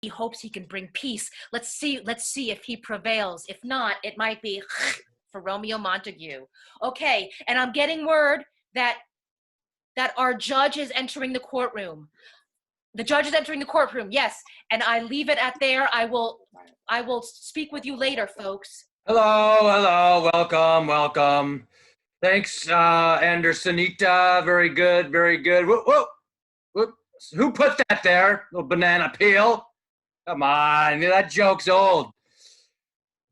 he hopes he can bring peace. Let's see if he prevails. If not, it might be for Romeo Montague. Okay, and I'm getting word that our judge is entering the courtroom. The judge is entering the courtroom, yes, and I leave it at there. I will speak with you later, folks. Hello, welcome. Thanks, Andersonita. Very good. Whoop. Who put that there? Little banana peel. Come on, that joke's old.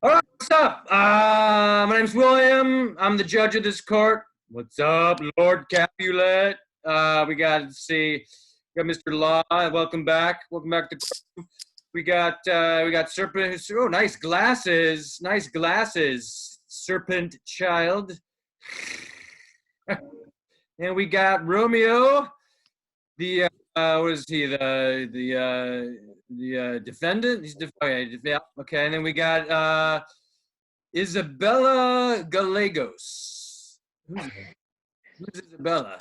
All right, what's up? My name's William. I'm the judge of this court. What's up, Lord Capulet? We got Mr. Law. Welcome back. Welcome back to court. We got Serpent. Oh, nice glasses. Serpent child. And we got Romeo, the what is he? The defendant. Okay. And then we got Isabella Gallegos. Who's Isabella?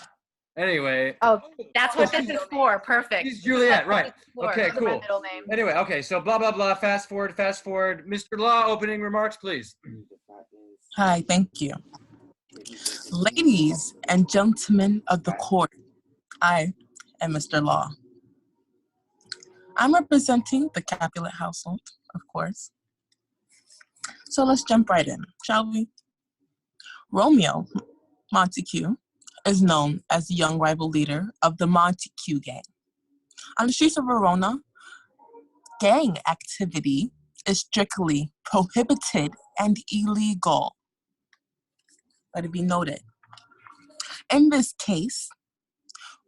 Anyway. Oh, that's what this is for. Perfect. She's Juliet, right? Okay, cool. My middle name. Anyway, okay, so blah blah blah. Fast forward. Mr. Law, opening remarks, please. Hi, thank you. Ladies and gentlemen of the court, I am Mr. Law. I'm representing the Capulet household, of course. So let's jump right in, shall we? Romeo Montague is known as the young rival leader of the Montague gang. On the streets of Verona, gang activity is strictly prohibited and illegal. Let it be noted. In this case,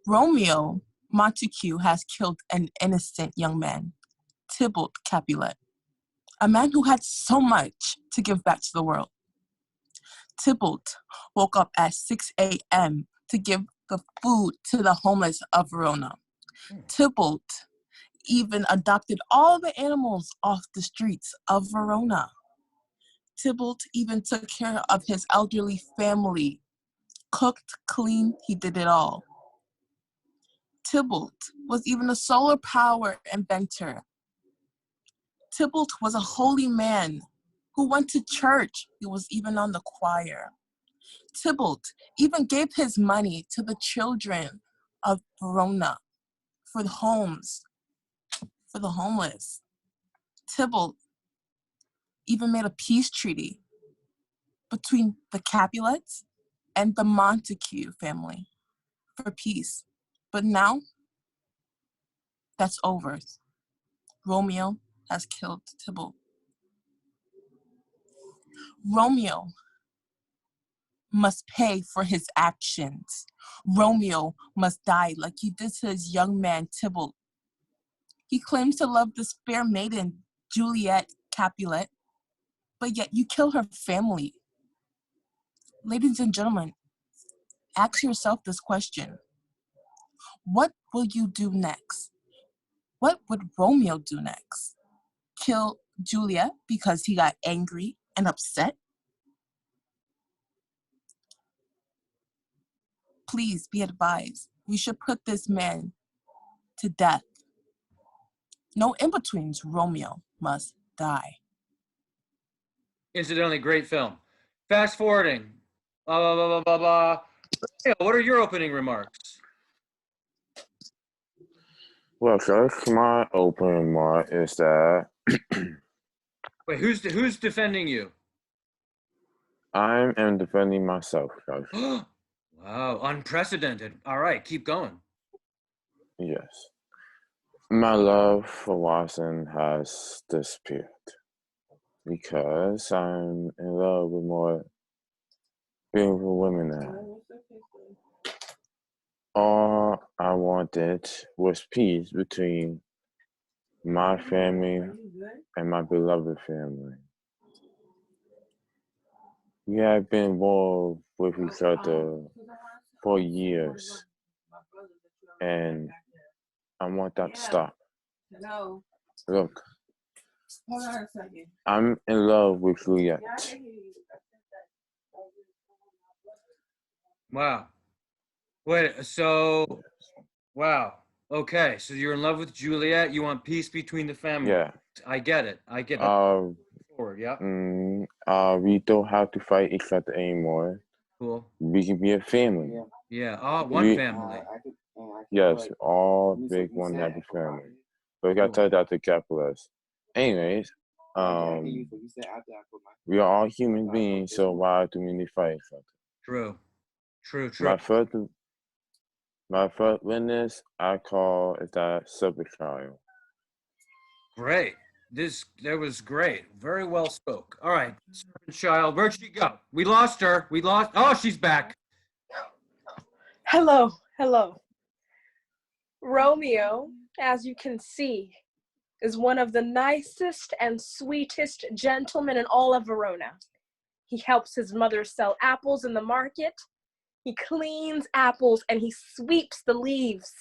Romeo Montague has killed an innocent young man, Tybalt Capulet, a man who had so much to give back to the world. Tybalt woke up at 6 a.m. to give the food to the homeless of Verona. Tybalt even adopted all the animals off the streets of Verona. Tybalt even took care of his elderly family. Cooked, cleaned, he did it all. Tybalt was even a solar power inventor. Tybalt was a holy man who went to church. He was even on the choir. Tybalt even gave his money to the children of Verona for the homes, for the homeless. Tybalt even made a peace treaty between the Capulets and the Montague family for peace. But now, that's over. Romeo has killed Tybalt. Romeo must pay for his actions. Romeo must die like he did to his young man Tybalt. He claims to love this fair maiden, Juliet Capulet, but yet you kill her family. Ladies and gentlemen, ask yourself this question. What will you do next? What would Romeo do next? Kill Juliet because he got angry and upset? Please be advised, we should put this man to death. No in-betweens, Romeo must die. Incidentally, great film. Fast forwarding. Blah, blah, blah, blah, blah, blah. Yeah, what are your opening remarks? Well, Judge, my opening remark is that Wait, who's defending you? I am defending myself, Judge. Wow, unprecedented. All right, keep going. Yes. My love for Watson has disappeared because I'm in love with more beautiful women now. All I wanted was peace between my family and my beloved family. We have been involved with each other for years, and I want that to stop. Look, I'm in love with Juliet. Wow. Wait, so, wow. Okay, so you're in love with Juliet. You want peace between the family. Yeah. I get it. I get it. Uh, Forward, yeah. we don't have to fight each other anymore. Cool. We can be a family. Yeah. Oh, one family. Yes, all big one happy family. But we gotta tell that to capitalist. Anyways, we are all human beings, so why do we need to fight each other? True. True. My first witness I call is that super child. Great. That was great. Very well spoke. All right, servant child, where'd she go? We lost her. Oh, she's back. Hello. Romeo, as you can see, is one of the nicest and sweetest gentlemen in all of Verona. He helps his mother sell apples in the market. He cleans apples and he sweeps the leaves.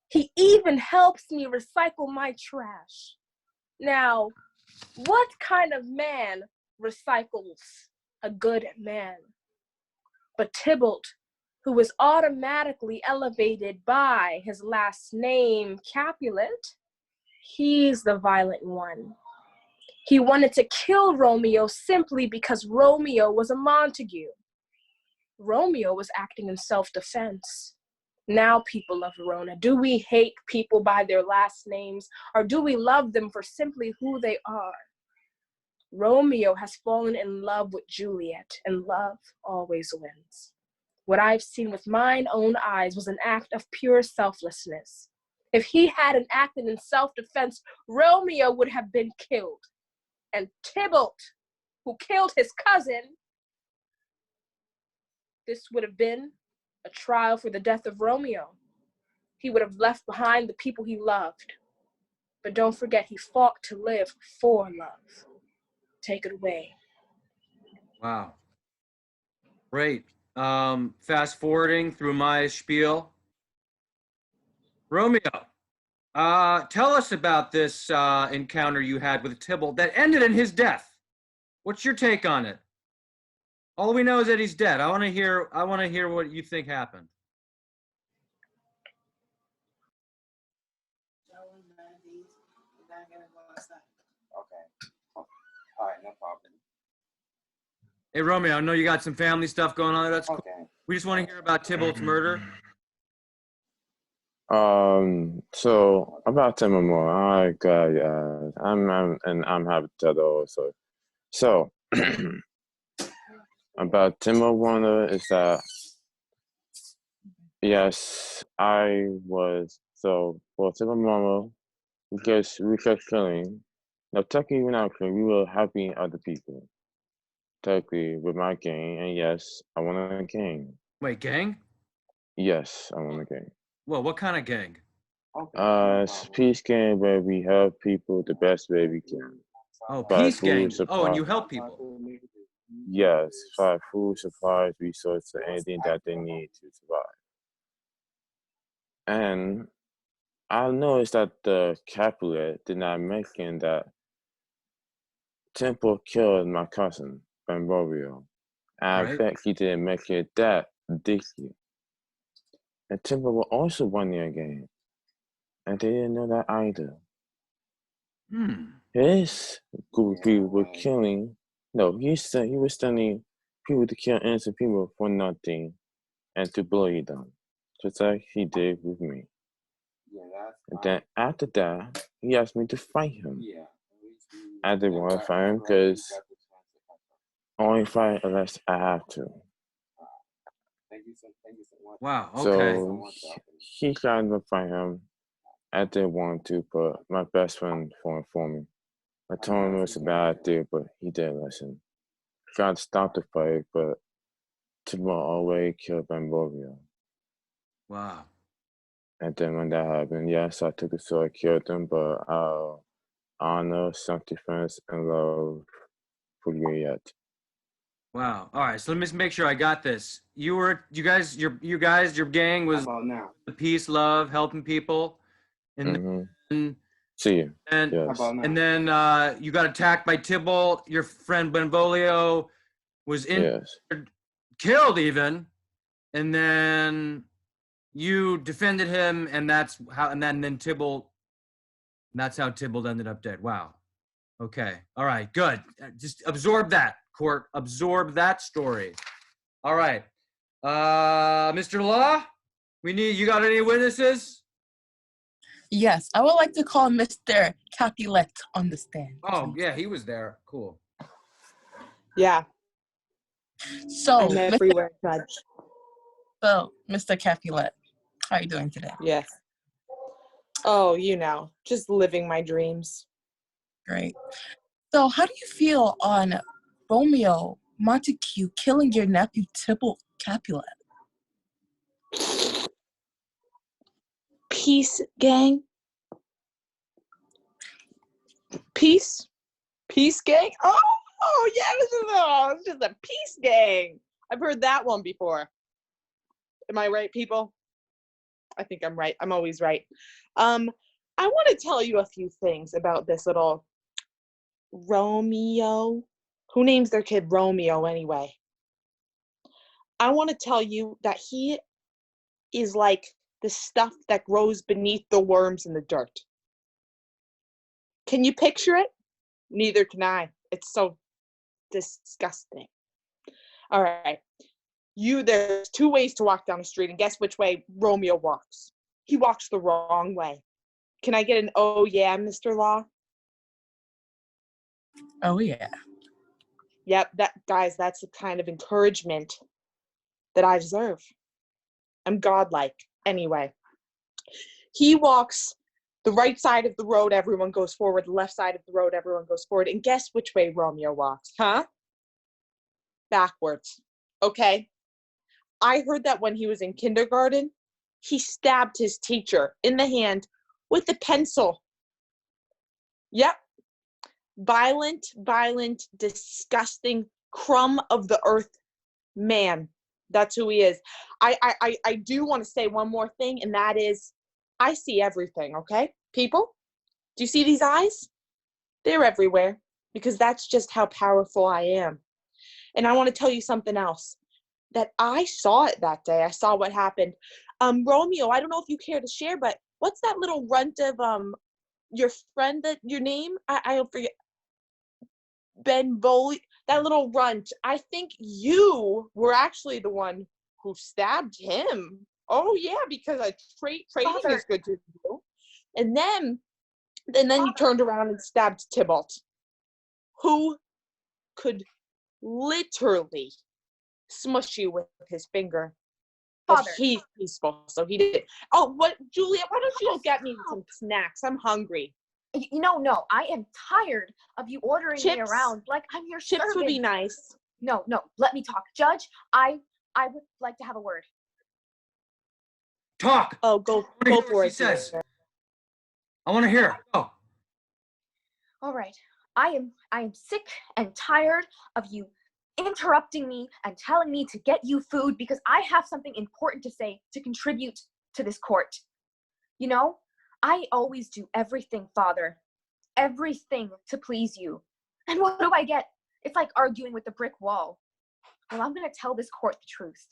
He even helps me recycle my trash. Now, what kind of man recycles a good man? But Tybalt, who was automatically elevated by his last name, Capulet, he's the violent one. He wanted to kill Romeo simply because Romeo was a Montague. Romeo was acting in self-defense. Now, people of Verona, do we hate people by their last names, or do we love them for simply who they are? Romeo has fallen in love with Juliet, and love always wins. What I've seen with mine own eyes was an act of pure selflessness. If he hadn't acted in self-defense, Romeo would have been killed. And Tybalt, who killed his cousin, this would have been a trial for the death of Romeo. He would have left behind the people he loved. But don't forget, he fought to live for love. Take it away. Wow. Great. Fast forwarding through my spiel. Romeo, tell us about this encounter you had with Tybalt that ended in his death. What's your take on it? All we know is that he's dead. I want to hear what you think happened. Okay. All right, no problem. Hey, Romeo, I know you got some family stuff going on. That's cool. Okay. We just want to hear about Tybalt's murder. So about 10 or more. All right, guys. I'm happy to tell the whole story. So about Timo Warner is that yes, I was so for Timo Warner because we kept killing. Now technically we're not killing, we were helping other people. Technically with my gang, and yes, I want a gang. Wait, gang? Yes, I want a gang. Well, what kind of gang? It's a peace game where we help people the best way we can. Oh, By peace gang. food, Oh, and you supply- help people. Yes, for food, supplies, resources, anything that they need to survive. And I noticed that the Capulet did not mention that Temple killed my cousin, Benvolio. And I Right. bet he didn't mention that Dixie. And Temple was also one year game. And they didn't know that either. His group of people were killing. No, he was telling people to kill innocent people for nothing and to bully them, just like he did with me. And then after that, he asked me to fight him. I didn't want to fight him because only fight unless I have to. Wow. Okay. So he tried to fight him. I didn't want to, but my best friend fought for me. I told him it was a bad idea, but he didn't listen. Tried to stop the fight, but Timo always killed Benvolio. Wow. And then when that happened, yes, I took the sword, killed him, but I'll honor, self-defense, and love for you yet. Wow. All right. So let me just make sure I got this. Your gang was the peace, love, helping people, and then, See you. and Yes. and then you got attacked by Tybalt. Your friend Benvolio was Yes. killed even, and then you defended him, and that's how. And then Tybalt. That's how Tybalt ended up dead. Wow. Okay. All right. Good. Just absorb that, court. Absorb that story. All right. Mr. Law, you got any witnesses? Yes, I would like to call Mr. Capulet on the stand. Oh, yeah, he was there. Cool. Yeah, So, I'm everywhere, Judge. Mr. Capulet, how are you doing today? Yes. Oh, just living my dreams. Great. So, how do you feel on Romeo Montague killing your nephew Tybalt Capulet? Peace, gang. Peace. Peace, gang. Oh yeah, it's just a peace gang. I've heard that one before. Am I right, people? I think I'm right. I'm always right. I want to tell you a few things about this little Romeo. Who names their kid Romeo anyway? I want to tell you that he is like the stuff that grows beneath the worms in the dirt. Can you picture it? Neither can I. It's so disgusting. All right. There's two ways to walk down the street, and guess which way Romeo walks? He walks the wrong way. Can I get an oh yeah, Mr. Law? Oh, yeah. Yep, that's the kind of encouragement that I deserve. I'm godlike. Anyway, he walks the right side of the road, everyone goes forward. The left side of the road, everyone goes forward. And guess which way Romeo walks, huh? Backwards. Okay? I heard that when he was in kindergarten, he stabbed his teacher in the hand with a pencil. Yep. Violent, disgusting crumb of the earth man. That's who he is. I do want to say one more thing, and that is, I see everything, okay? People, do you see these eyes? They're everywhere, because that's just how powerful I am. And I want to tell you something else, that I saw it that day. I saw what happened. Romeo, I don't know if you care to share, but what's that little runt of your friend, that your name? I forget. Ben Bowley, that little runt. I think you were actually the one who stabbed him. Oh yeah, because trading is good to do. And then you turned around and stabbed Tybalt, who could literally smush you with his finger. But Father. he's peaceful, so he did. Oh, what, Julia? Why don't you go get me some snacks? I'm hungry. No, I am tired of you ordering me Chips? around like I'm your Chips servant. would be nice. No, let me talk. Judge, I would like to have a word. Talk. Oh, go for it. She says. I want to hear. Go. All right. I am sick and tired of you interrupting me and telling me to get you food because I have something important to say to contribute to this court. I always do everything, Father. Everything to please you. And what do I get? It's like arguing with a brick wall. Well, I'm going to tell this court the truth.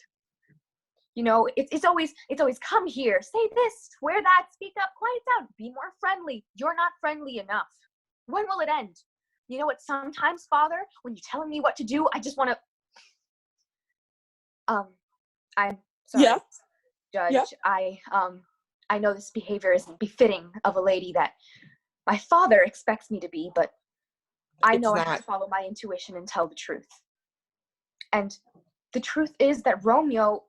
It's always come here, say this, wear that, speak up, quiet down, be more friendly. You're not friendly enough. When will it end? You know what? Sometimes, Father, when you're telling me what to do, I just want to. I'm sorry, Yeah. Judge. Yeah. I know this behavior isn't befitting of a lady that my father expects me to be, but I know I have to follow my intuition and tell the truth. And the truth is that Romeo,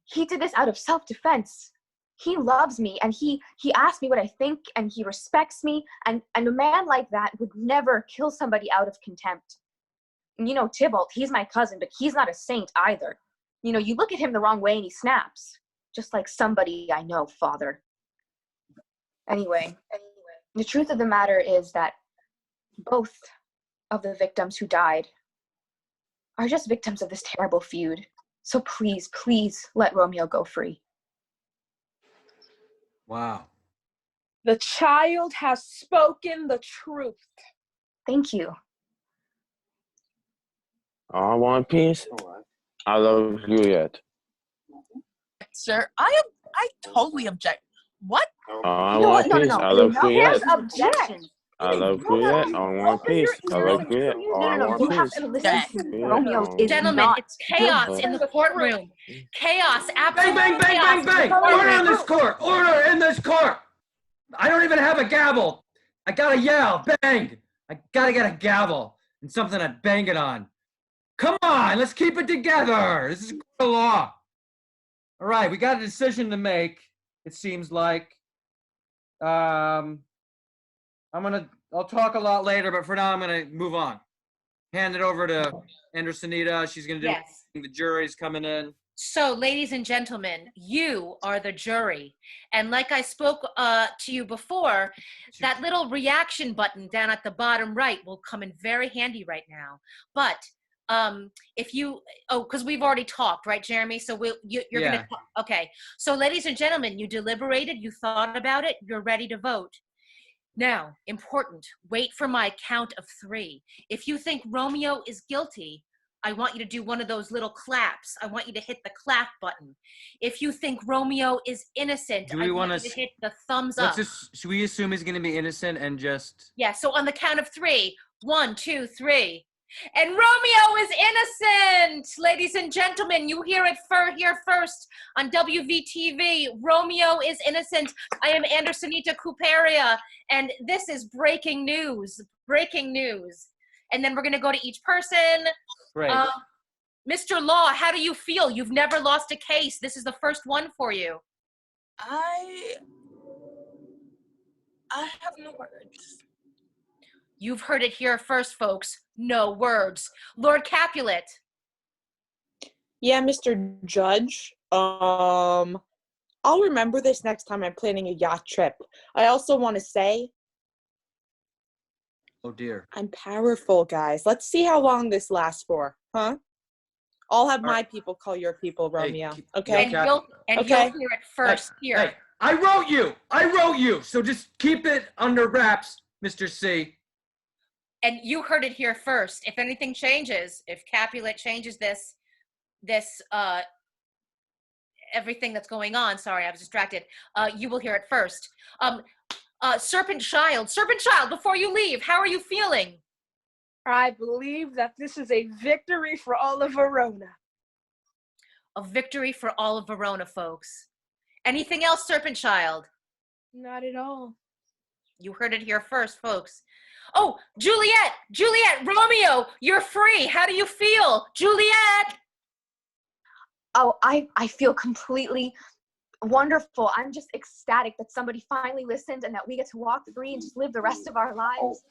he did this out of self-defense. He loves me, and he asked me what I think, and he respects me, and a man like that would never kill somebody out of contempt. And Tybalt, he's my cousin, but he's not a saint either. You look at him the wrong way and he snaps, just like somebody I know, Father. Anyway, the truth of the matter is that both of the victims who died are just victims of this terrible feud. So please let Romeo go free. Wow. The child has spoken the truth. Thank you. I want peace. I love Juliet. Sir, I I totally object. What? I You know want what? No, no, peace. no. I love You can't Juliet. object. I love No, no, Juliet. no. I want Open your peace. I love ears. Juliet. No, I no, no. want You have peace. to listen Jack. to Juliet, Romeo I want is Gentlemen, not it's chaos in guilty. the courtroom. Chaos, Bang, absolute bang, bang, chaos bang, in the bang. Going Order in courtroom. this through. court. Order in this court. I don't even have a gavel. I gotta yell, bang. I gotta get a gavel and something to bang it on. Come on, let's keep it together. This is a court of law. All right, we got a decision to make. It seems like. I'll talk a lot later, but for now I'm gonna move on. Hand it over to Andersonita. She's gonna do Yes. the jury's coming in. So, ladies and gentlemen, you are the jury. And like I spoke to you before, that little reaction button down at the bottom right will come in very handy right now. But if you, because we've already talked, right, Jeremy? So you're Yeah. going to, okay. So, ladies and gentlemen, you deliberated, you thought about it, you're ready to vote. Now, important, wait for my count of 3. If you think Romeo is guilty, I want you to do one of those little claps. I want you to hit the clap button. If you think Romeo is innocent, Do we I want wanna you to hit the thumbs up. Should we assume he's gonna be innocent and just? Yeah, so on the count of 3, 1, 2, 3. And Romeo is innocent! Ladies and gentlemen, you hear it here first on WVTV. Romeo is innocent. I am Andersonita Couperia, and this is breaking news. Breaking news. And then we're going to go to each person. Great. Mr. Law, how do you feel? You've never lost a case. This is the first one for you. I have no words. You've heard it here first, folks. No words. Lord Capulet. Yeah, Mr. Judge. I'll remember this next time I'm planning a yacht trip. I also want to say Oh dear. I'm powerful, guys. Let's see how long this lasts for, huh? I'll have my people call your people, Romeo. Okay? And you'll Okay. hear it first here. Hey, I wrote you. So just keep it under wraps, Mr. C. And you heard it here first. If anything changes, if Capulet changes this everything that's going on, sorry, I was distracted, you will hear it first. Serpent Child, before you leave, how are you feeling? I believe that this is a victory for all of Verona. A victory for all of Verona, folks. Anything else, Serpent Child? Not at all. You heard it here first, folks. Oh, Juliet, Romeo, you're free. How do you feel? Juliet! Oh, I feel completely wonderful. I'm just ecstatic that somebody finally listened and that we get to walk free and just live the rest of our lives.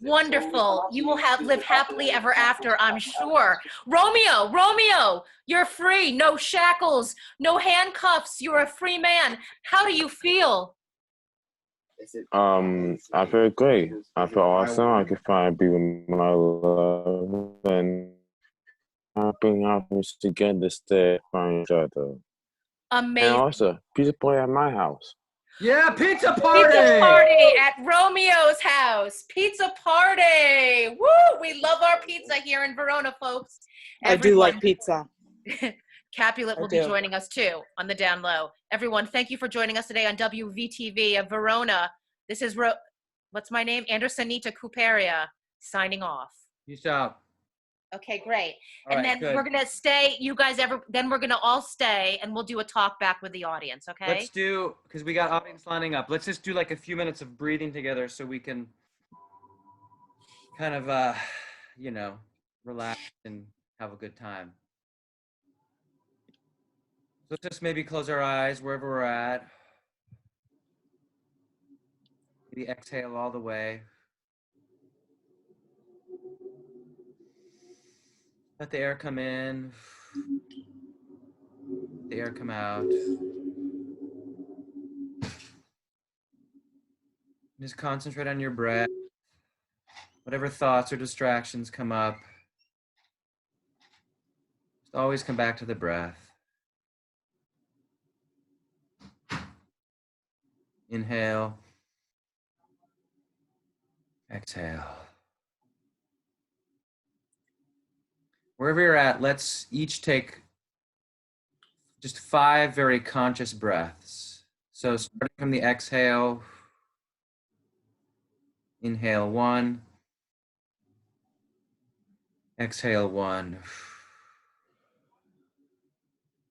Wonderful. You will live happily ever after, I'm sure. Romeo, you're free. No shackles, no handcuffs. You're a free man. How do you feel? I feel great. I feel awesome. I can finally be with my love and bring happiness together, stay find each other. Amazing. And also, pizza party at my house. Yeah, pizza party. Pizza party at Romeo's house. Pizza party. Woo! We love our pizza here in Verona, folks. I do like pizza. Capulet will be joining us too on the down low. Everyone, thank you for joining us today on WVTV of Verona. This is what's my name? Andersonita Couperia signing off. Peace out. Okay, great. All and right, then good. we're gonna stay. Then we're gonna all stay, and we'll do a talk back with the audience. Okay. Let's do, because we got audience lining up. Let's just do like a few minutes of breathing together so we can kind of, relax and have a good time. Let's just maybe close our eyes wherever we're at. Maybe exhale all the way. Let the air come in. The air come out. Just concentrate on your breath. Whatever thoughts or distractions come up, just always come back to the breath. Inhale. Exhale. Wherever you're at, let's each take just 5 very conscious breaths. So starting from the exhale, inhale 1, exhale 1,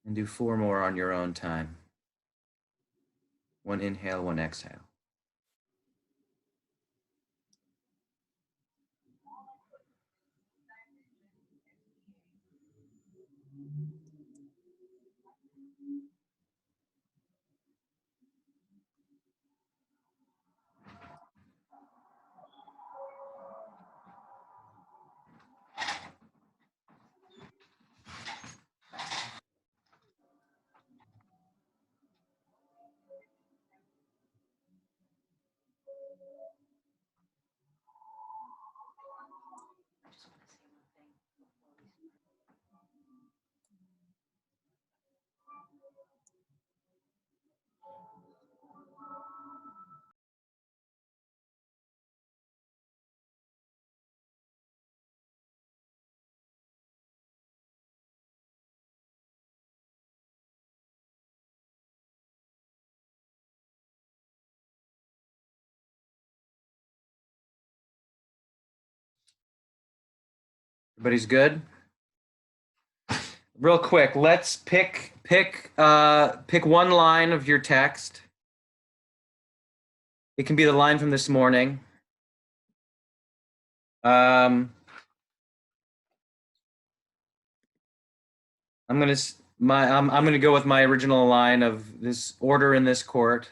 and do 4 more on your own time. 1 inhale, 1 exhale. Everybody's good? Real quick, let's pick one line of your text. It can be the line from this morning. I'm gonna go with my original line of this order in this court.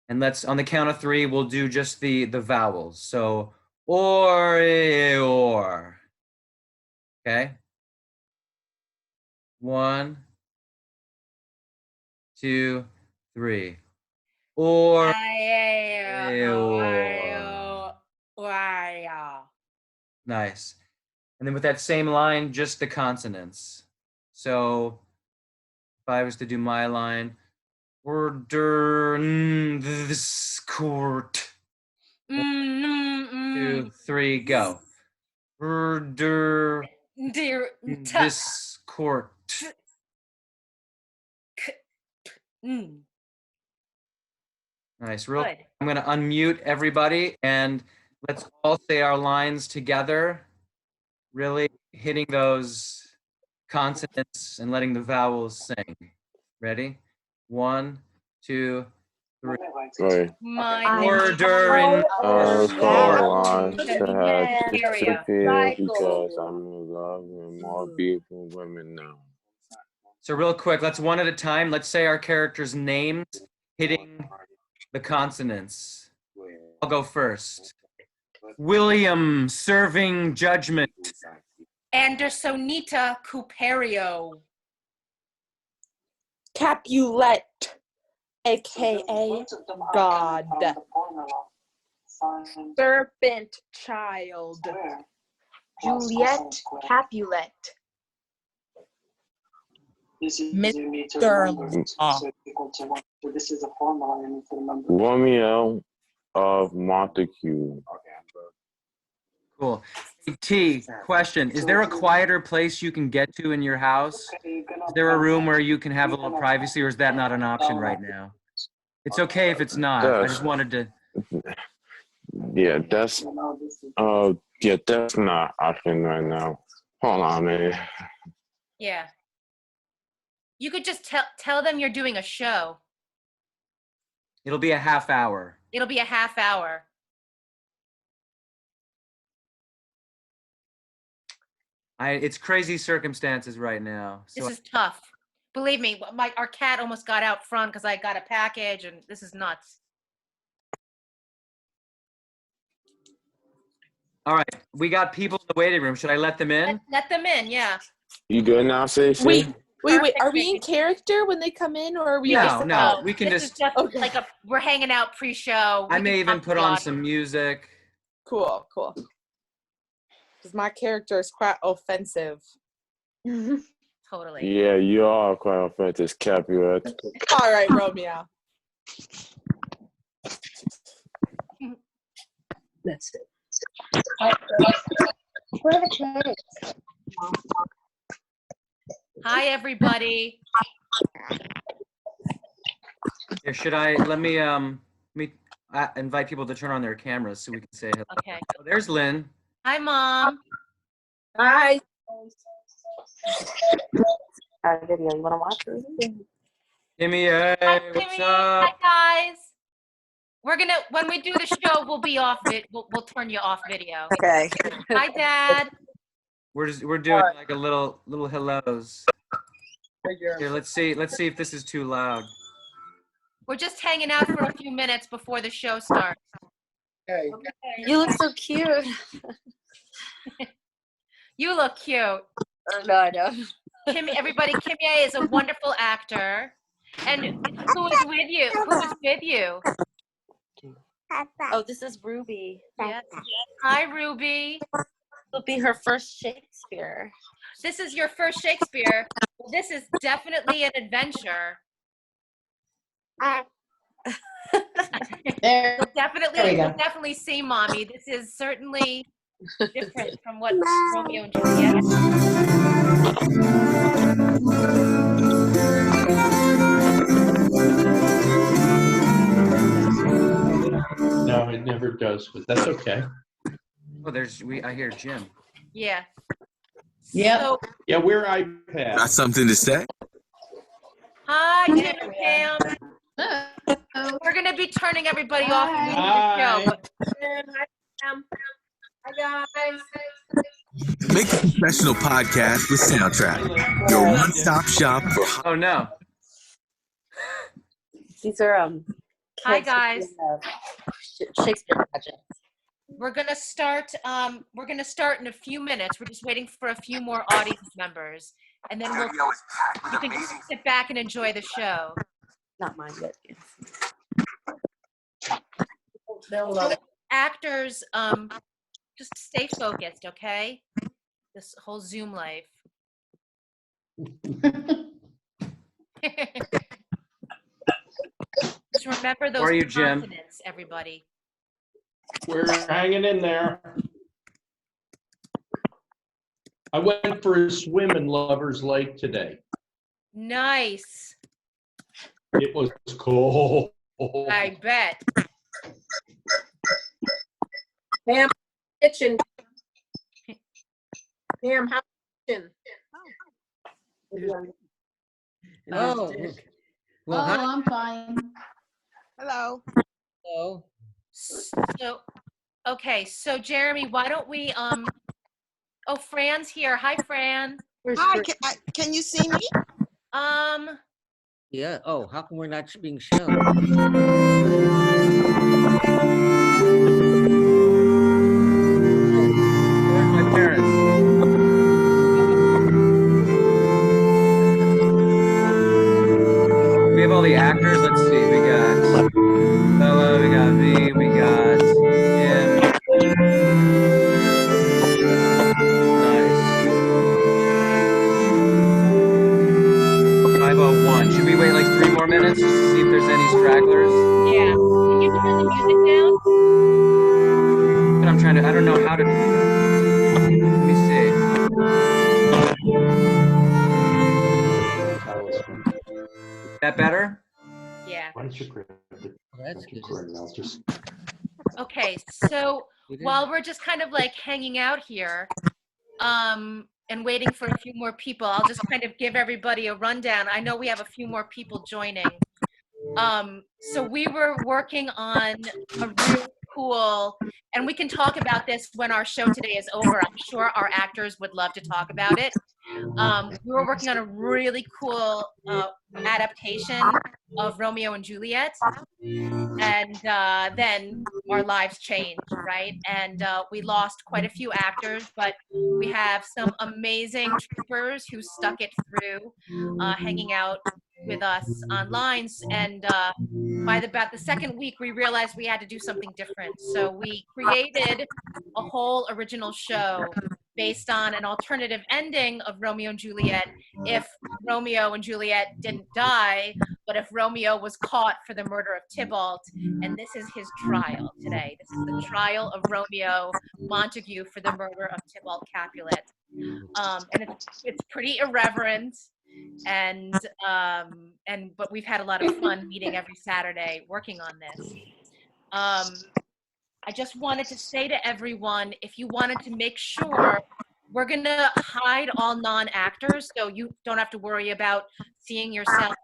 And let's, on the count of 3, we'll do just the vowels. So or. Okay. 1, 2, 3. Or. Nice. And then with that same line, just the consonants. So if I was to do my line, order in this court. 1, 2, 3, go. Order in this court. Nice. Real. Good. I'm going to unmute everybody and let's all say our lines together. Really hitting those consonants and letting the vowels sing. Ready? 1, 2, 3. Right. My Order in Caroline to have area. disappeared because I'm in love with more beautiful women now. So real quick, let's one at a time. Let's say our characters' names hitting the consonants. I'll go first. William serving judgment. Andersonita Cuperio. Capulet, aka God. Serpent child. Juliet Capulet. Mr. Law. Romeo of Montague. Cool. T, question. Is there a quieter place you can get to in your house? Is there a room where you can have a little privacy, or is that not an option right now? It's okay if it's not. I just wanted to. Yeah, that's not option right now. Hold on, man. Yeah. You could just tell them you're doing a show. It'll be a half hour. It'll be a half hour. It's crazy circumstances right now. So This is tough. Believe me, our cat almost got out front because I got a package, and this is nuts. all right, we got people in the waiting room. Should I let them in? Let them in, yeah. You good now, Stacey? Wait. Are Perfect, we in Stacey. character when they come in, or are we? No, we can This is just. just like we're hanging out pre-show. I We may can even talk to put the on audience. some music. Cool. Because my character is quite offensive. Totally. Yeah, you are quite offensive, Capulet. All right, Romeo. That's it. Hi, everybody. Or should I, let me invite people to turn on their cameras so we can say hello. Okay. Oh, there's Lynn. Hi, Mom. Hi. Video. You want to watch it? Kimmy, hey, Hi, what's Kimmy. up? Hi, guys. We're gonna, when we do the show, we'll be off we'll turn you off video. Okay. Hi, Dad. We're doing like a little hellos. Here, let's see if this is too loud. We're just hanging out for a few minutes before the show starts. Okay. You look so cute. You look cute. No, I know. Everybody, Kimye is a wonderful actor. And who is with you? Who is with you? Oh, this is Ruby. Yes. Hi, Ruby. It'll be her first Shakespeare. This is your first Shakespeare. Well, this is definitely an adventure. You'll definitely see, Mommy. This is certainly different from what Romeo and Juliet. No, it never does, but that's okay. Oh, I hear Jim. Yeah. Yeah. So, Yeah, we're iPad. Got something to say? hi, Jim and Pam. We're going to be turning everybody off at the end of the show. Hi, guys. Make a professional podcast with Soundtrack, your one-stop shop for. Oh no. These are Hi, kids guys. doing, Shakespeare projects. We're gonna start in a few minutes. We're just waiting for a few more audience members, and then you can just sit back and enjoy the show. Not mine yet. So, actors, just stay focused, okay? This whole Zoom life. Just remember those How are you, Jim? consonants, everybody. We're hanging in there. I went for a swim in Lover's Lake today. Nice. It was cold. I bet. Pam, kitchen. Pam, how kitchen? Oh. Well, hi. I'm fine. Hello. Hello. So, okay, so Jeremy, why don't we, oh, Fran's here. Hi, Fran. Hi, can you see me? Yeah. Oh, how come we're not being shown? Where's my parents? We have all the actors. Let's see. We got Bella. We got me. We got Jim. Nice. 5:01. Should we wait like 3 more minutes just to see if there's any stragglers? Yeah. Can you turn the music down? But I'm trying to. I don't know how to. Let me see. That better? Yeah. Why don't you grab it? That's good. I'll just. Okay, so while we're just kind of like hanging out here, and waiting for a few more people, I'll just kind of give everybody a rundown. I know we have a few more people joining. So we were working on a really cool, and we can talk about this when our show today is over. I'm sure our actors would love to talk about it. We were working on a really cool adaptation of Romeo and Juliet, and then our lives changed, right? And we lost quite a few actors, but we have some amazing troopers who stuck it through, hanging out with us online. And by about the second week, we realized we had to do something different. So we created a whole original show based on an alternative ending of Romeo and Juliet if Romeo and Juliet didn't die, but if Romeo was caught for the murder of Tybalt. And this is his trial today. This is the trial of Romeo Montague for the murder of Tybalt Capulet. And it's pretty irreverent. and but we've had a lot of fun meeting every Saturday working on this. I just wanted to say to everyone, if you wanted to make sure, we're going to hide all non-actors, so you don't have to worry about seeing yourself.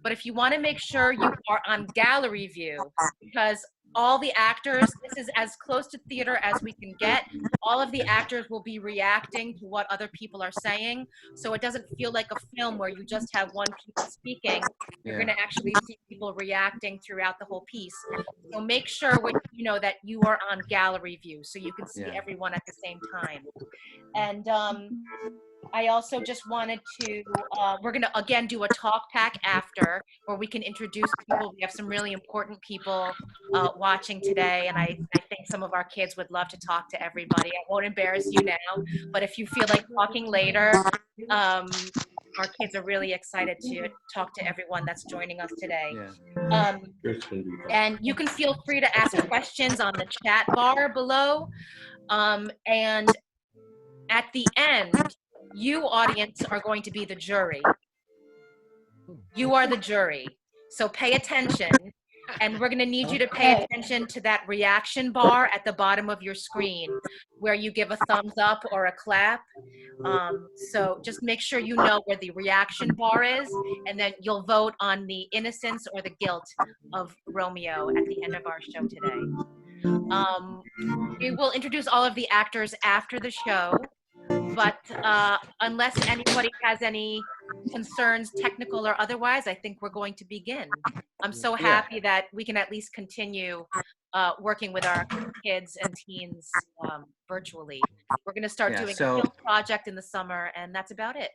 But if you want to make sure you are on gallery view, because all the actors, this is as close to theater as we can get. All of the actors will be reacting to what other people are saying. So it doesn't feel like a film where you just have one people speaking. You're Yeah. going to actually see people reacting throughout the whole piece. So make sure that you are on gallery view so you can see Yeah. everyone at the same time. And I also just wanted to, we're going to again do a talk pack after where we can introduce people. We have some really important people watching today, and I think some of our kids would love to talk to everybody. I won't embarrass you now, but if you feel like talking later, our kids are really excited to talk to everyone that's joining us today. And you can feel free to ask questions on the chat bar below. And at the end, you, audience, are going to be the jury. You are the jury. So pay attention. And we're going to need you to pay attention to that reaction bar at the bottom of your screen where you give a thumbs up or a clap. So just make sure you know where the reaction bar is, and then you'll vote on the innocence or the guilt of Romeo at the end of our show today. We will introduce all of the actors after the show, but unless anybody has any concerns, technical or otherwise, I think we're going to begin. I'm so happy that we can at least continue working with our kids and teens virtually. We're going to start doing a film project in the summer, and that's about it.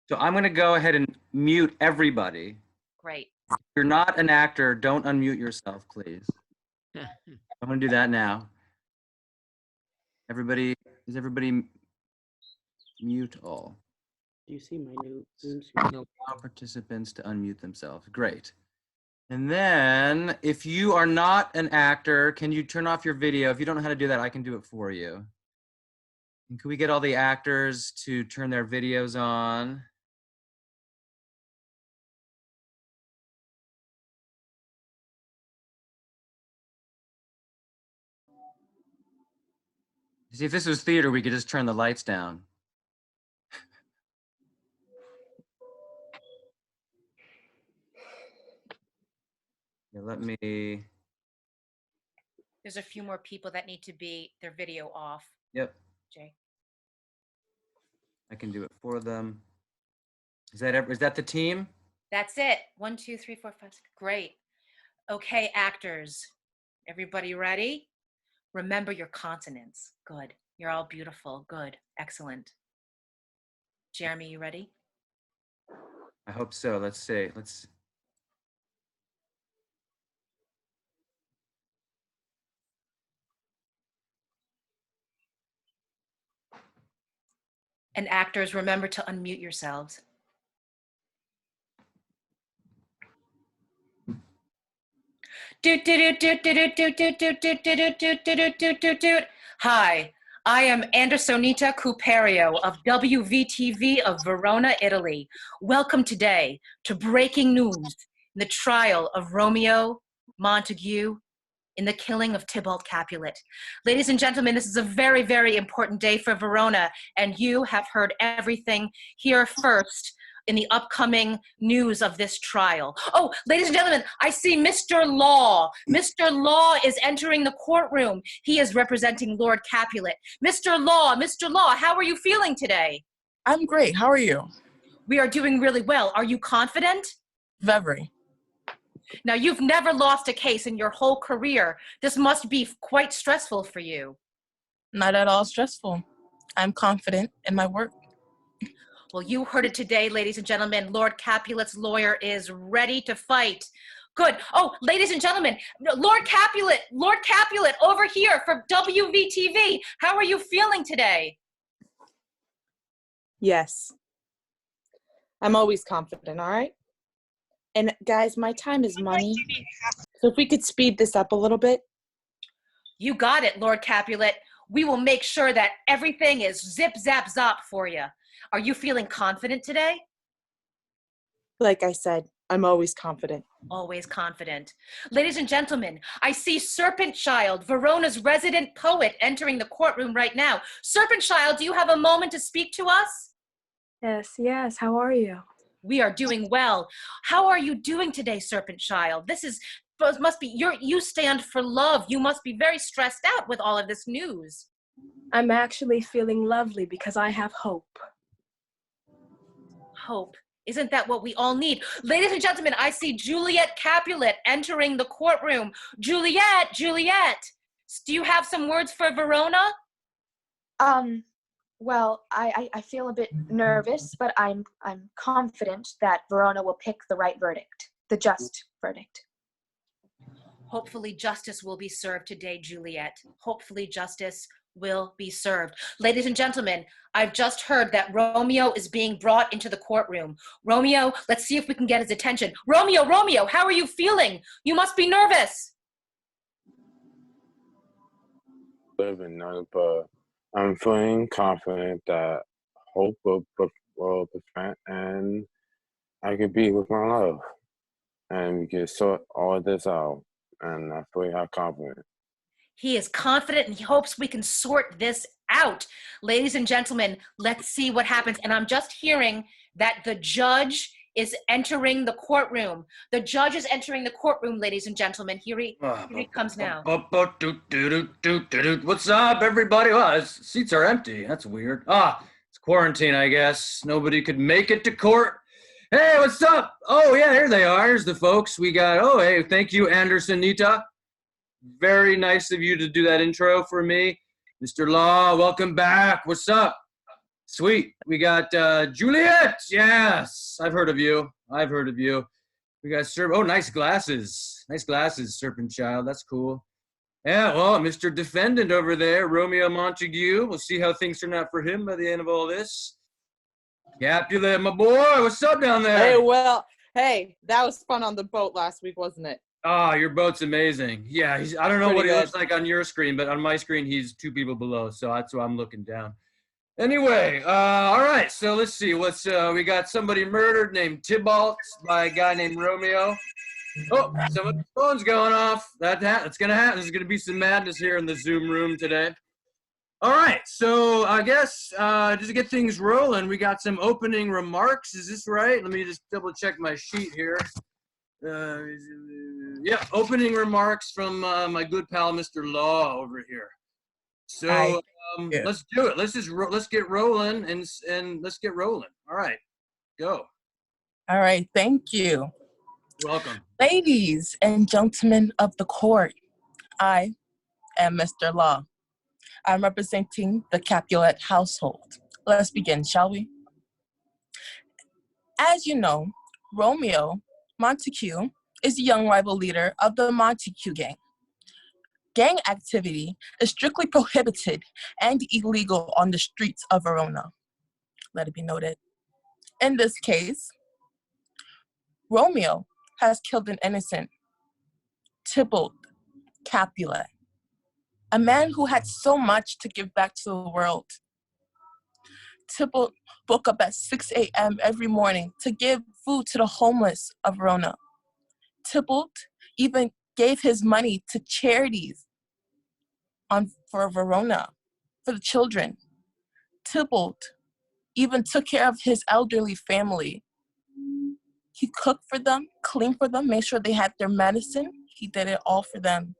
So I'm going to go ahead and mute everybody. Great. If you're not an actor, don't unmute yourself, please. I'm going to do that now. Is everybody mute all? Do you see my new Zoom Allow participants to unmute themselves. Great. And then if you are not an actor, can you turn off your video? If you don't know how to do that, I can do it for you. And can we get all the actors to turn their videos on? See, if this was theater, we could just turn the lights down. Yeah, let me. There's a few more people that need to be their video off. Yep. Jay. I can do it for them. Is that the team? That's it. 1, 2, 3, 4, 5, 6. Great. Okay, actors. Everybody ready? Remember your consonants. Good. You're all beautiful. Good. Excellent. Jeremy, you ready? I hope so. Let's see. And actors, remember to unmute yourselves. Hi, I am Andersonita Cuperio of WVTV of Verona, Italy. Welcome today to breaking news in the trial of Romeo Montague in the killing of Tybalt Capulet. Ladies and gentlemen, this is a very, very important day for Verona, and you have heard everything here first in the upcoming news of this trial. Oh, ladies and gentlemen, I see Mr. Law. Mr. Law is entering the courtroom. He is representing Lord Capulet. Mr. Law, how are you feeling today? I'm great. How are you? We are doing really well. Are you confident? Very. Now, you've never lost a case in your whole career. This must be quite stressful for you. Not at all stressful. I'm confident in my work. Well, you heard it today, ladies and gentlemen. Lord Capulet's lawyer is ready to fight. Good. Oh, ladies and gentlemen, Lord Capulet, over here from WVTV. How are you feeling today? Yes. I'm always confident, all right? And guys, my time is money. So if we could speed this up a little bit. You got it, Lord Capulet. We will make sure that everything is zip, zap, zop for you. Are you feeling confident today? Like I said, I'm always confident. Always confident. Ladies and gentlemen, I see Serpent Child, Verona's resident poet, entering the courtroom right now. Serpent Child, do you have a moment to speak to us? Yes. How are you? We are doing well. How are you doing today, Serpent Child? Must be you stand for love. You must be very stressed out with all of this news. I'm actually feeling lovely because I have hope. Hope. Isn't that what we all need? Ladies and gentlemen, I see Juliet Capulet entering the courtroom. Juliet, do you have some words for Verona? Well, I feel a bit nervous, but I'm confident that Verona will pick the right verdict, the just verdict. Hopefully justice will be served today, Juliet. Hopefully justice will be served. Ladies and gentlemen, I've just heard that Romeo is being brought into the courtroom. Romeo, let's see if we can get his attention. Romeo, how are you feeling? You must be nervous. Living none, but I'm feeling confident that hope will prevent and I could be with my love. And we can sort all this out. And I feel how confident. He is confident and he hopes we can sort this out. Ladies and gentlemen, let's see what happens. And I'm just hearing that the judge is entering the courtroom. The judge is entering the courtroom, ladies and gentlemen. Here he comes now. What's up, everybody? Well, seats are empty. That's weird. It's quarantine, I guess. Nobody could make it to court. Hey, what's up? Oh, yeah, here they are. Here's the folks. We got, hey, thank you, Andersonita. Very nice of you to do that intro for me. Mr. Law, welcome back. What's up? Sweet. We got Juliet. Yes, I've heard of you. We got nice glasses. Nice glasses, Serpent Child. That's cool. Yeah, well, Mr. Defendant over there, Romeo Montague. We'll see how things turn out for him by the end of all this. Capulet, my boy. What's up down there? Hey, that was fun on the boat last week, wasn't it? Your boat's amazing. Yeah, I don't know Pretty what he good. looks like on your screen, but on my screen, he's 2 people below, so that's why I'm looking down. Anyway, all right, so let's see. We got somebody murdered named Tybalt by a guy named Romeo. Oh, someone's phone's going off. That's going to happen. There's going to be some madness here in the Zoom room today. All right, so I guess just to get things rolling, we got some opening remarks. Is this right? Let me just double check my sheet here. Yeah, opening remarks from my good pal, Mr. Law over here. So let's do it. Let's get rolling and let's get rolling. All right, go. All right, thank you. You're welcome. Ladies and gentlemen of the court, I am Mr. Law. I'm representing the Capulet household. Let's begin, shall we? As you know, Romeo Montague is the young rival leader of the Montague gang. Gang activity is strictly prohibited and illegal on the streets of Verona. Let it be noted. In this case, Romeo has killed an innocent Tybalt Capulet, a man who had so much to give back to the world. Tybalt woke up at 6 a.m. every morning to give food to the homeless of Verona. Tybalt even gave his money to charities for Verona, for the children. Tybalt even took care of his elderly family. He cooked for them, cleaned for them, made sure they had their medicine. He did it all for them.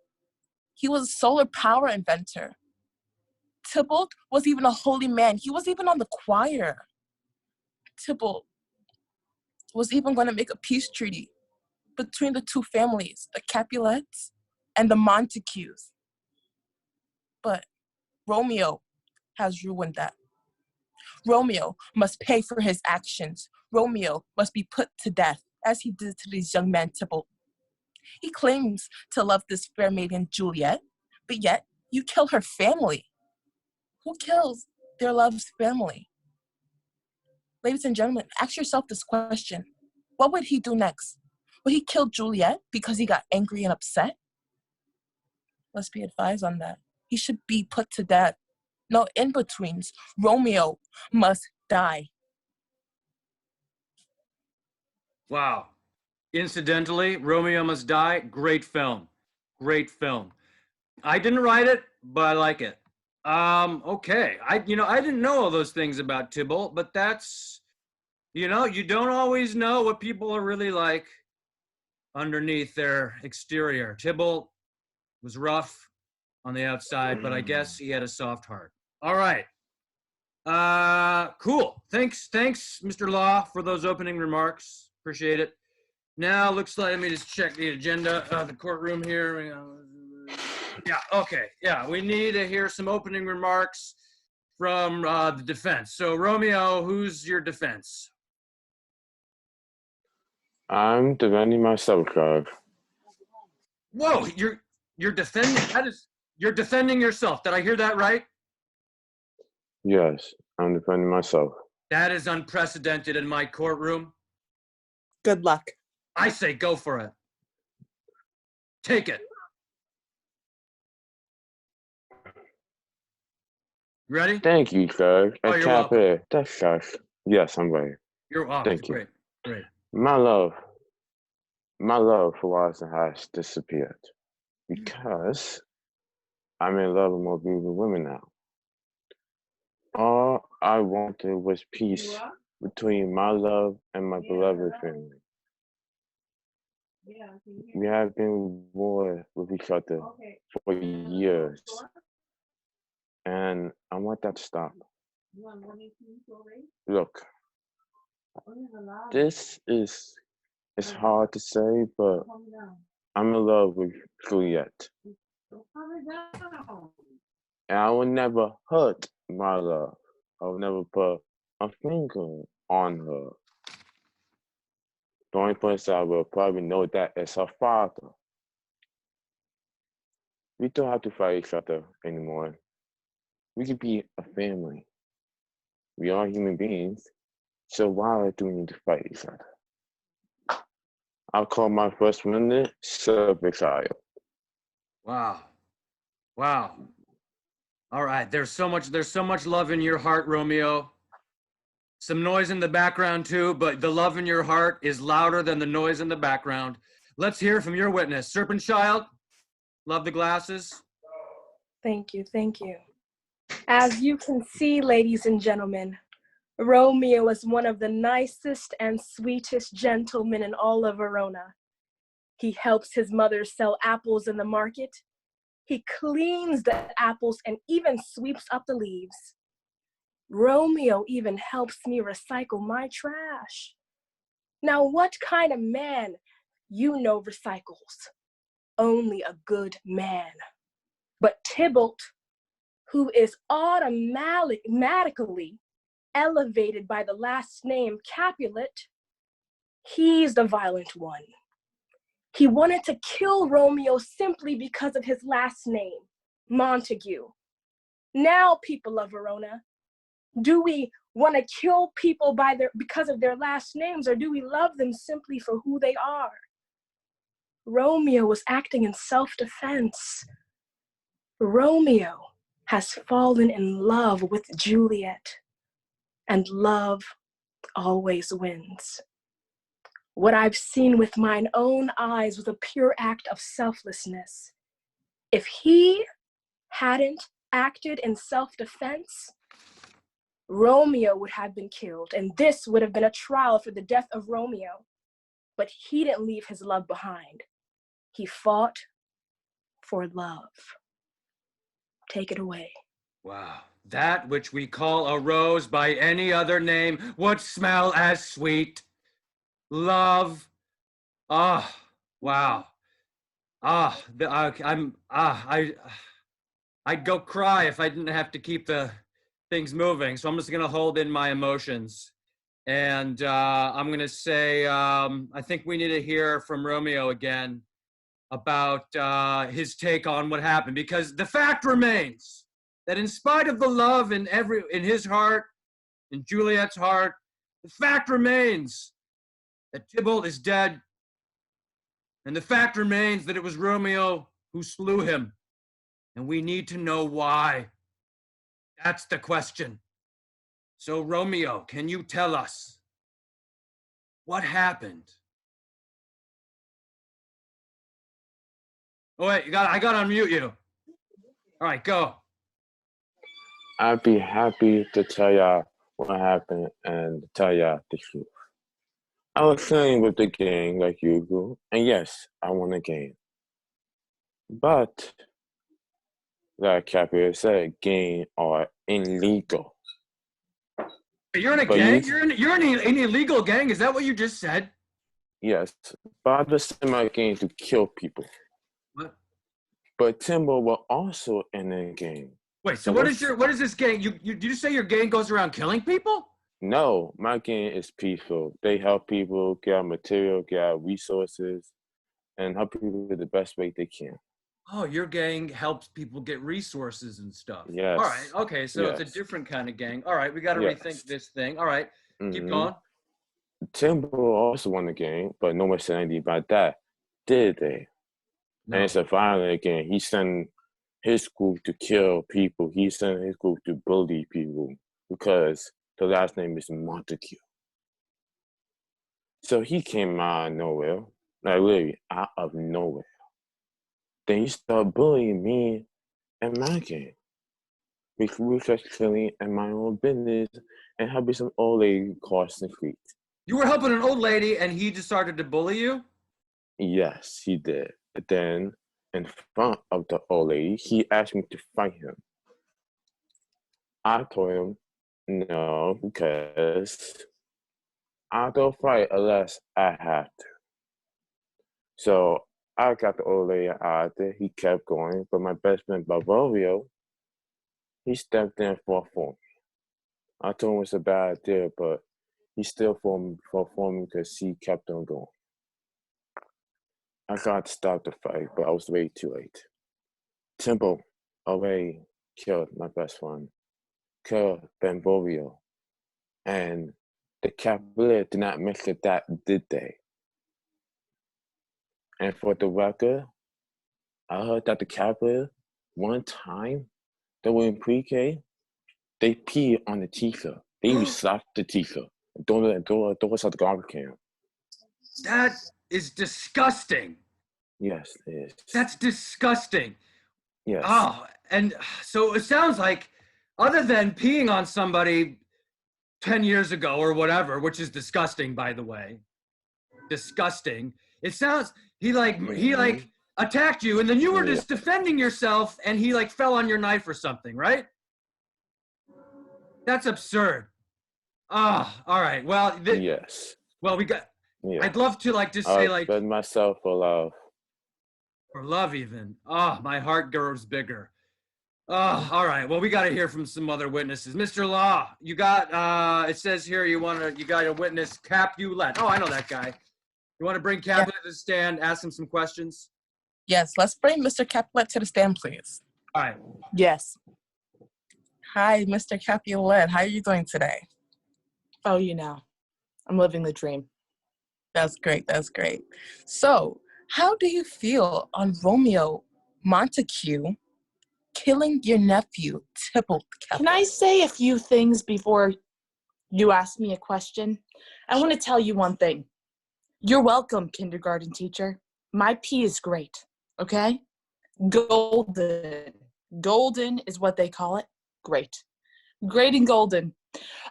He was a solar power inventor. Tybalt was even a holy man. He was even on the choir. Tybalt was even going to make a peace treaty between the two families, the Capulets and the Montagues. But Romeo has ruined that. Romeo must pay for his actions. Romeo must be put to death, as he did to this young man Tybalt. He claims to love this fair maiden Juliet, but yet you kill her family. Who kills their love's family? Ladies and gentlemen, ask yourself this question. What would he do next? Would he kill Juliet because he got angry and upset? Let's be advised on that. He should be put to death. No in-betweens. Romeo must die. Wow. Incidentally, Romeo Must Die, great film. Great film. I didn't write it, but I like it. Okay. I didn't know all those things about Tybalt, but that's, you don't always know what people are really like underneath their exterior. Tybalt was rough on the outside, but I guess he had a soft heart. All right. Cool. Thanks, Mr. Law, for those opening remarks. Appreciate it. Now, looks like, let me just check the agenda of the courtroom here. Yeah, okay. Yeah, we need to hear some opening remarks from the defense. So, Romeo, who's your defense? I'm defending myself, Judge. Whoa, you're defending, you're defending yourself. Did I hear that right? Yes, I'm defending myself. That is unprecedented in my courtroom. Good luck. I say go for it. Take it. Ready? Thank you, Judge. Oh, you're welcome. That's Judge. Yes, I'm ready. You're off. Thank you. Great. Great. My love for Watson has disappeared because I'm in love with more beautiful women now. All I wanted was peace between my love and my beloved family. We have been at war with each other for years, and I want that to stop. Look, it's hard to say, but I'm in love with Juliet. And I will never hurt my love. I will never put a finger on her. The only person I will probably know that is her father. We don't have to fight each other anymore. We could be a family. We are human beings, so why do we need to fight each other? I'll call my first minute self-exile. Wow. Wow. All right. There's so much love in your heart, Romeo. Some noise in the background too, but the love in your heart is louder than the noise in the background. Let's hear from your witness. Serpent Child, love the glasses. Thank you, thank you. As you can see, ladies and gentlemen, Romeo is one of the nicest and sweetest gentlemen in all of Verona. He helps his mother sell apples in the market. He cleans the apples and even sweeps up the leaves. Romeo even helps me recycle my trash. Now, what kind of man recycles? Only a good man. But Tybalt, who is automatically elevated by the last name Capulet, he's the violent one. He wanted to kill Romeo simply because of his last name, Montague. Now, people of Verona, do we want to kill people because of their last names, or do we love them simply for who they are? Romeo was acting in self-defense. Romeo has fallen in love with Juliet, and love always wins. What I've seen with mine own eyes was a pure act of selflessness. If he hadn't acted in self-defense, Romeo would have been killed, and this would have been a trial for the death of Romeo. But he didn't leave his love behind. He fought for love. Take it away. Wow. That which we call a rose by any other name would smell as sweet. Love. Ah, wow. I'd go cry if I didn't have to keep the things moving. So I'm just gonna hold in my emotions. And I'm gonna say, I think we need to hear from Romeo again about his take on what happened, because the fact remains that in spite of the love in his heart, in Juliet's heart, the fact remains that Tybalt is dead, and the fact remains that it was Romeo who slew him, and we need to know why. That's the question. So Romeo, can you tell us What happened? Oh wait, I got to unmute you. All right, go. I'd be happy to tell y'all what happened and tell y'all the truth. I was playing with the gang like usual, and yes, I won a game. But, like Cappy said, games are illegal. You're in a But gang? You're in an illegal gang? Is that what you just said? Yes, but the semi game to kill people. What? But Timbo were also in a game. Wait, so what is this gang? Did you say your gang goes around killing people? No, my game is peaceful. They help people get out material, get out resources, and help people the best way they can. Oh, your gang helps people get resources and stuff. Yes. All right. Okay. So it's a different kind of gang. All right. We got to rethink this thing. All right. Keep going. Timbo also won the game, but no one said anything about that, did they? No. And it's a violent game. He sent his group to kill people. He sent his group to bully people because the last name is Montague. So he came out of nowhere, like literally out of nowhere. Then he started bullying me and my gang. We were just chilling in my own business and helping some old lady cross the street. You were helping an old lady and he just started to bully you? Yes, he did. Then, in front of the old lady, he asked me to fight him. I told him no, because I don't fight unless I have to. So I got the old lady out there. He kept going, but my best friend Romeo, he stepped in for me. I told him it's a bad idea, but he still for me because he kept on going. I got to stop the fight, but I was way too late. Timbo already killed my best friend, killed Benvolio, and the Cavalier did not mention that, did they? And for the record, I heard that the Cavalier, one time, they were in pre-K, they peed on the teacher. They even slapped the teacher. Throw us out the garbage can. That is disgusting. Yes, it is. That's disgusting. Yes. Oh, and so it sounds like, other than peeing on somebody 10 years ago or whatever, which is disgusting, by the way, disgusting. It sounds he attacked you, and then you were just defending yourself, and he fell on your knife or something, right? That's absurd. Ah, all right. Well, yes. Well, we got. Yeah. I'd love to just say I'll myself for love. For love, even. Oh, my heart grows bigger. Oh, all right. Well, we got to hear from some other witnesses. Mr. Law, you got. It says here you got a witness, Capulet. Oh, I know that guy. You want to bring Capulet to the stand? Ask him some questions. Yes, let's bring Mr. Capulet to the stand, please. All right. Yes. Hi, Mr. Capulet. How are you doing today? Oh, I'm living the dream. That's great. That's great. So, how do you feel on Romeo Montague killing your nephew, Tybalt Capulet? Can I say a few things before you ask me a question? I want to tell you one thing. You're welcome, kindergarten teacher. My pee is great, okay? Golden. Golden is what they call it. Great. Great and golden.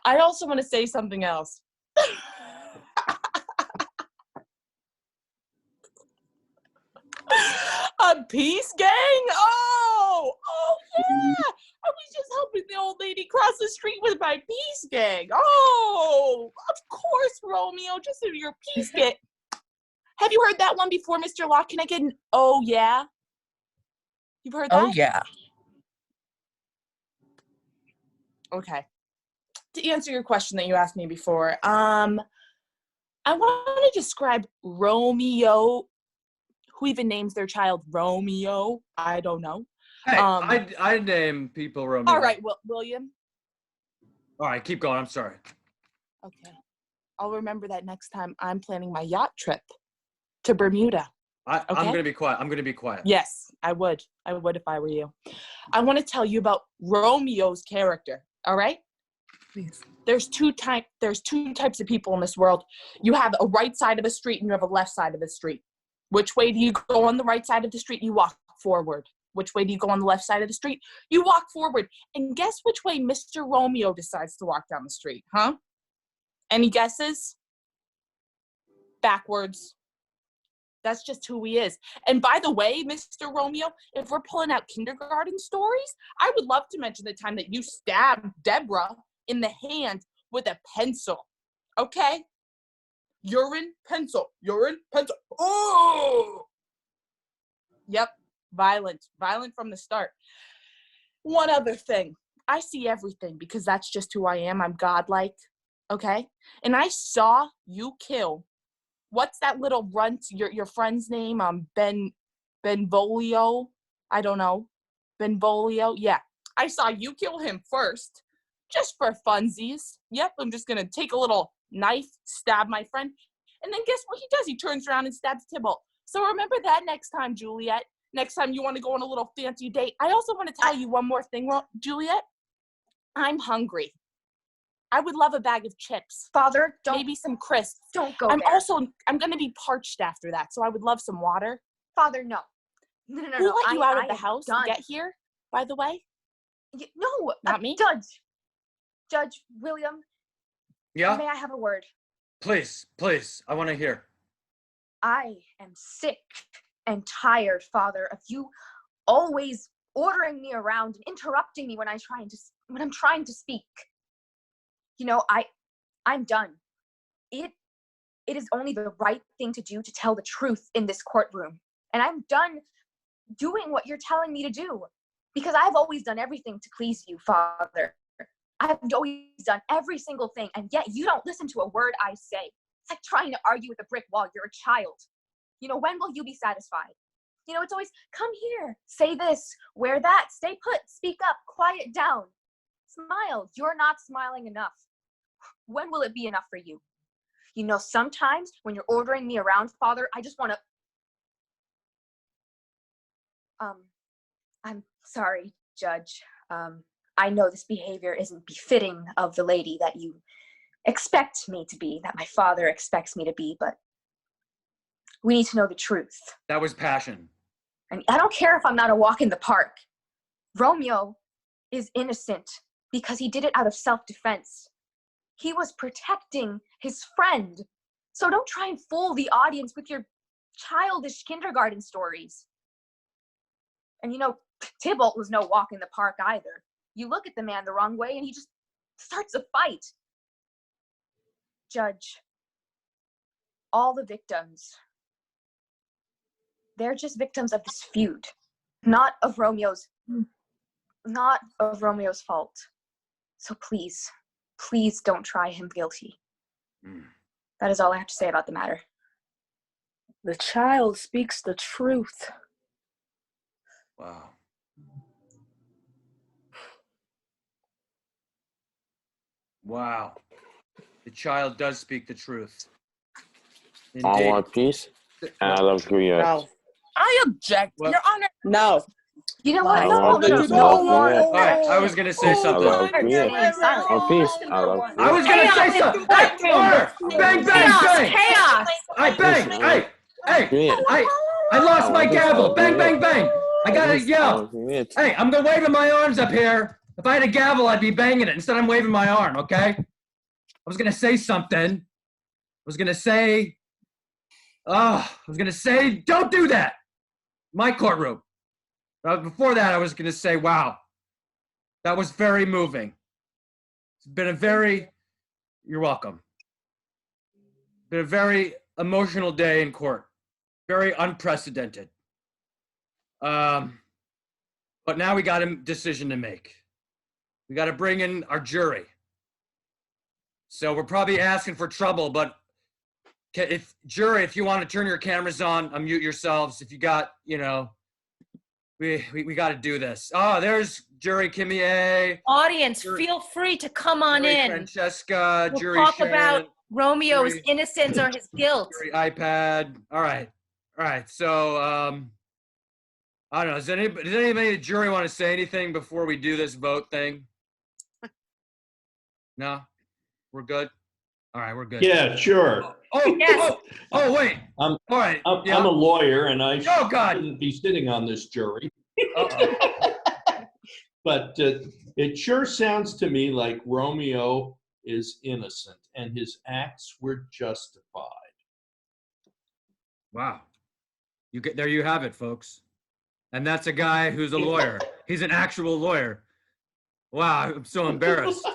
I also want to say something else. A peace gang? Oh yeah! I was just helping the old lady cross the street with my peace gang. Oh, of course, Romeo, just in your peace gang. Have you heard that one before, Mr. Locke? Can I get an oh yeah? You've heard that? Oh yeah. Okay. To answer your question that you asked me before, I want to describe Romeo. Who even names their child Romeo? I don't know. Hey, I name people Romeo. All right, William. All right, keep going. I'm sorry. Okay. I'll remember that next time I'm planning my yacht trip to Bermuda. I'm going to be quiet. I'm going to be quiet. Yes, I would. I would if I were you. I want to tell you about Romeo's character. All right? Please. There's two types of people in this world. You have a right side of a street and you have a left side of a street. Which way do you go on the right side of the street? You walk forward. Which way do you go on the left side of the street? You walk forward. And guess which way Mr. Romeo decides to walk down the street, huh? Any guesses? Backwards. That's just who he is. And by the way, Mr. Romeo, if we're pulling out kindergarten stories, I would love to mention the time that you stabbed Deborah in the hand with a pencil. Okay? Urine, pencil. Urine, pencil. Oh! Yep. Violent from the start. One other thing. I see everything because that's just who I am. I'm godlike. Okay? And I saw you kill. What's that little runt? Your friend's name? Benvolio? I don't know. Benvolio? Yeah. I saw you kill him first. Just for funsies. Yep, I'm just gonna take a little knife, stab my friend. And then guess what he does? He turns around and stabs Tybalt. So remember that next time, Juliet. Next time you want to go on a little fancy date. I also want to tell you one more thing, Juliet. I'm hungry. I would love a bag of chips. Father, don't. Maybe some crisps. Don't go I'm there. going to be parched after that, so I would love some water. Father, no. No. Who let you out of the am house done. to get here, by the way? No. Not me? Judge William. Yeah? May I have a word? Please. I want to hear. I am sick and tired, Father, of you always ordering me around and interrupting me when I'm trying to speak. You know, I'm done. It is only the right thing to do to tell the truth in this courtroom. And I'm done doing what you're telling me to do because I've always done everything to please you, Father. I've always done every single thing, and yet you don't listen to a word I say. It's like trying to argue with a brick wall. You're a child. You know, when will you be satisfied? You know, it's always, come here, say this, wear that, stay put, speak up, quiet down, smile. You're not smiling enough. When will it be enough for you? You know, sometimes when you're ordering me around, Father, I just want to... I'm sorry, Judge. I know this behavior isn't befitting of the lady that you expect me to be, that my father expects me to be, but we need to know the truth. That was passion. And I don't care if I'm not a walk in the park. Romeo is innocent because he did it out of self-defense. He was protecting his friend. So don't try and fool the audience with your childish kindergarten stories. And you know, Tybalt was no walk in the park either. You look at the man the wrong way and he just starts a fight. Judge, all the victims, they're just victims of this feud, not of Romeo's fault. So please don't try him guilty. That is all I have to say about the matter. The child speaks the truth. Wow. Wow. The child does speak the truth. I Indeed. want peace, and I love Juliet. No. I object, What? Your Honor. No. You know I what? No, want no, peace, no, I love no. Juliet. All right, I was going to say I something. love Juliet. Oh, peace, I love I Juliet. was going to say something. Hey, order! Bang, bang, bang! Chaos. I bang! Hey! I lost my gavel! Bang, bang, bang! I gotta yell! Hey, I'm gonna waving my arms up here. If I had a gavel, I'd be banging it. Instead, I'm waving my arm, okay? I was gonna say something. I was gonna say, don't do that! My courtroom. Before that, I was gonna say, wow, that was very moving. It's been a very, you're welcome. Been a very emotional day in court. Very unprecedented. But now we got a decision to make. We got to bring in our jury. So we're probably asking for trouble, but if you want to turn your cameras on, unmute yourselves. If you got, we got to do this. Oh, there's jury Kimie. Audience, feel free to come on jury in. Francesca, We'll jury talk Sharon, about Romeo's jury- innocence or his guilt. jury iPad. All right. So, I don't know. Does anybody in the jury want to say anything before we do this vote thing? No? We're good. All right, we're good. Yeah, sure. Wait. I'm, all right. I'm a lawyer, and I Oh, God. shouldn't be sitting on this jury. Uh-oh. But it sure sounds to me like Romeo is innocent, and his acts were justified. Wow. There you have it, folks. And that's a guy who's a lawyer. He's an actual lawyer. Wow, I'm so embarrassed.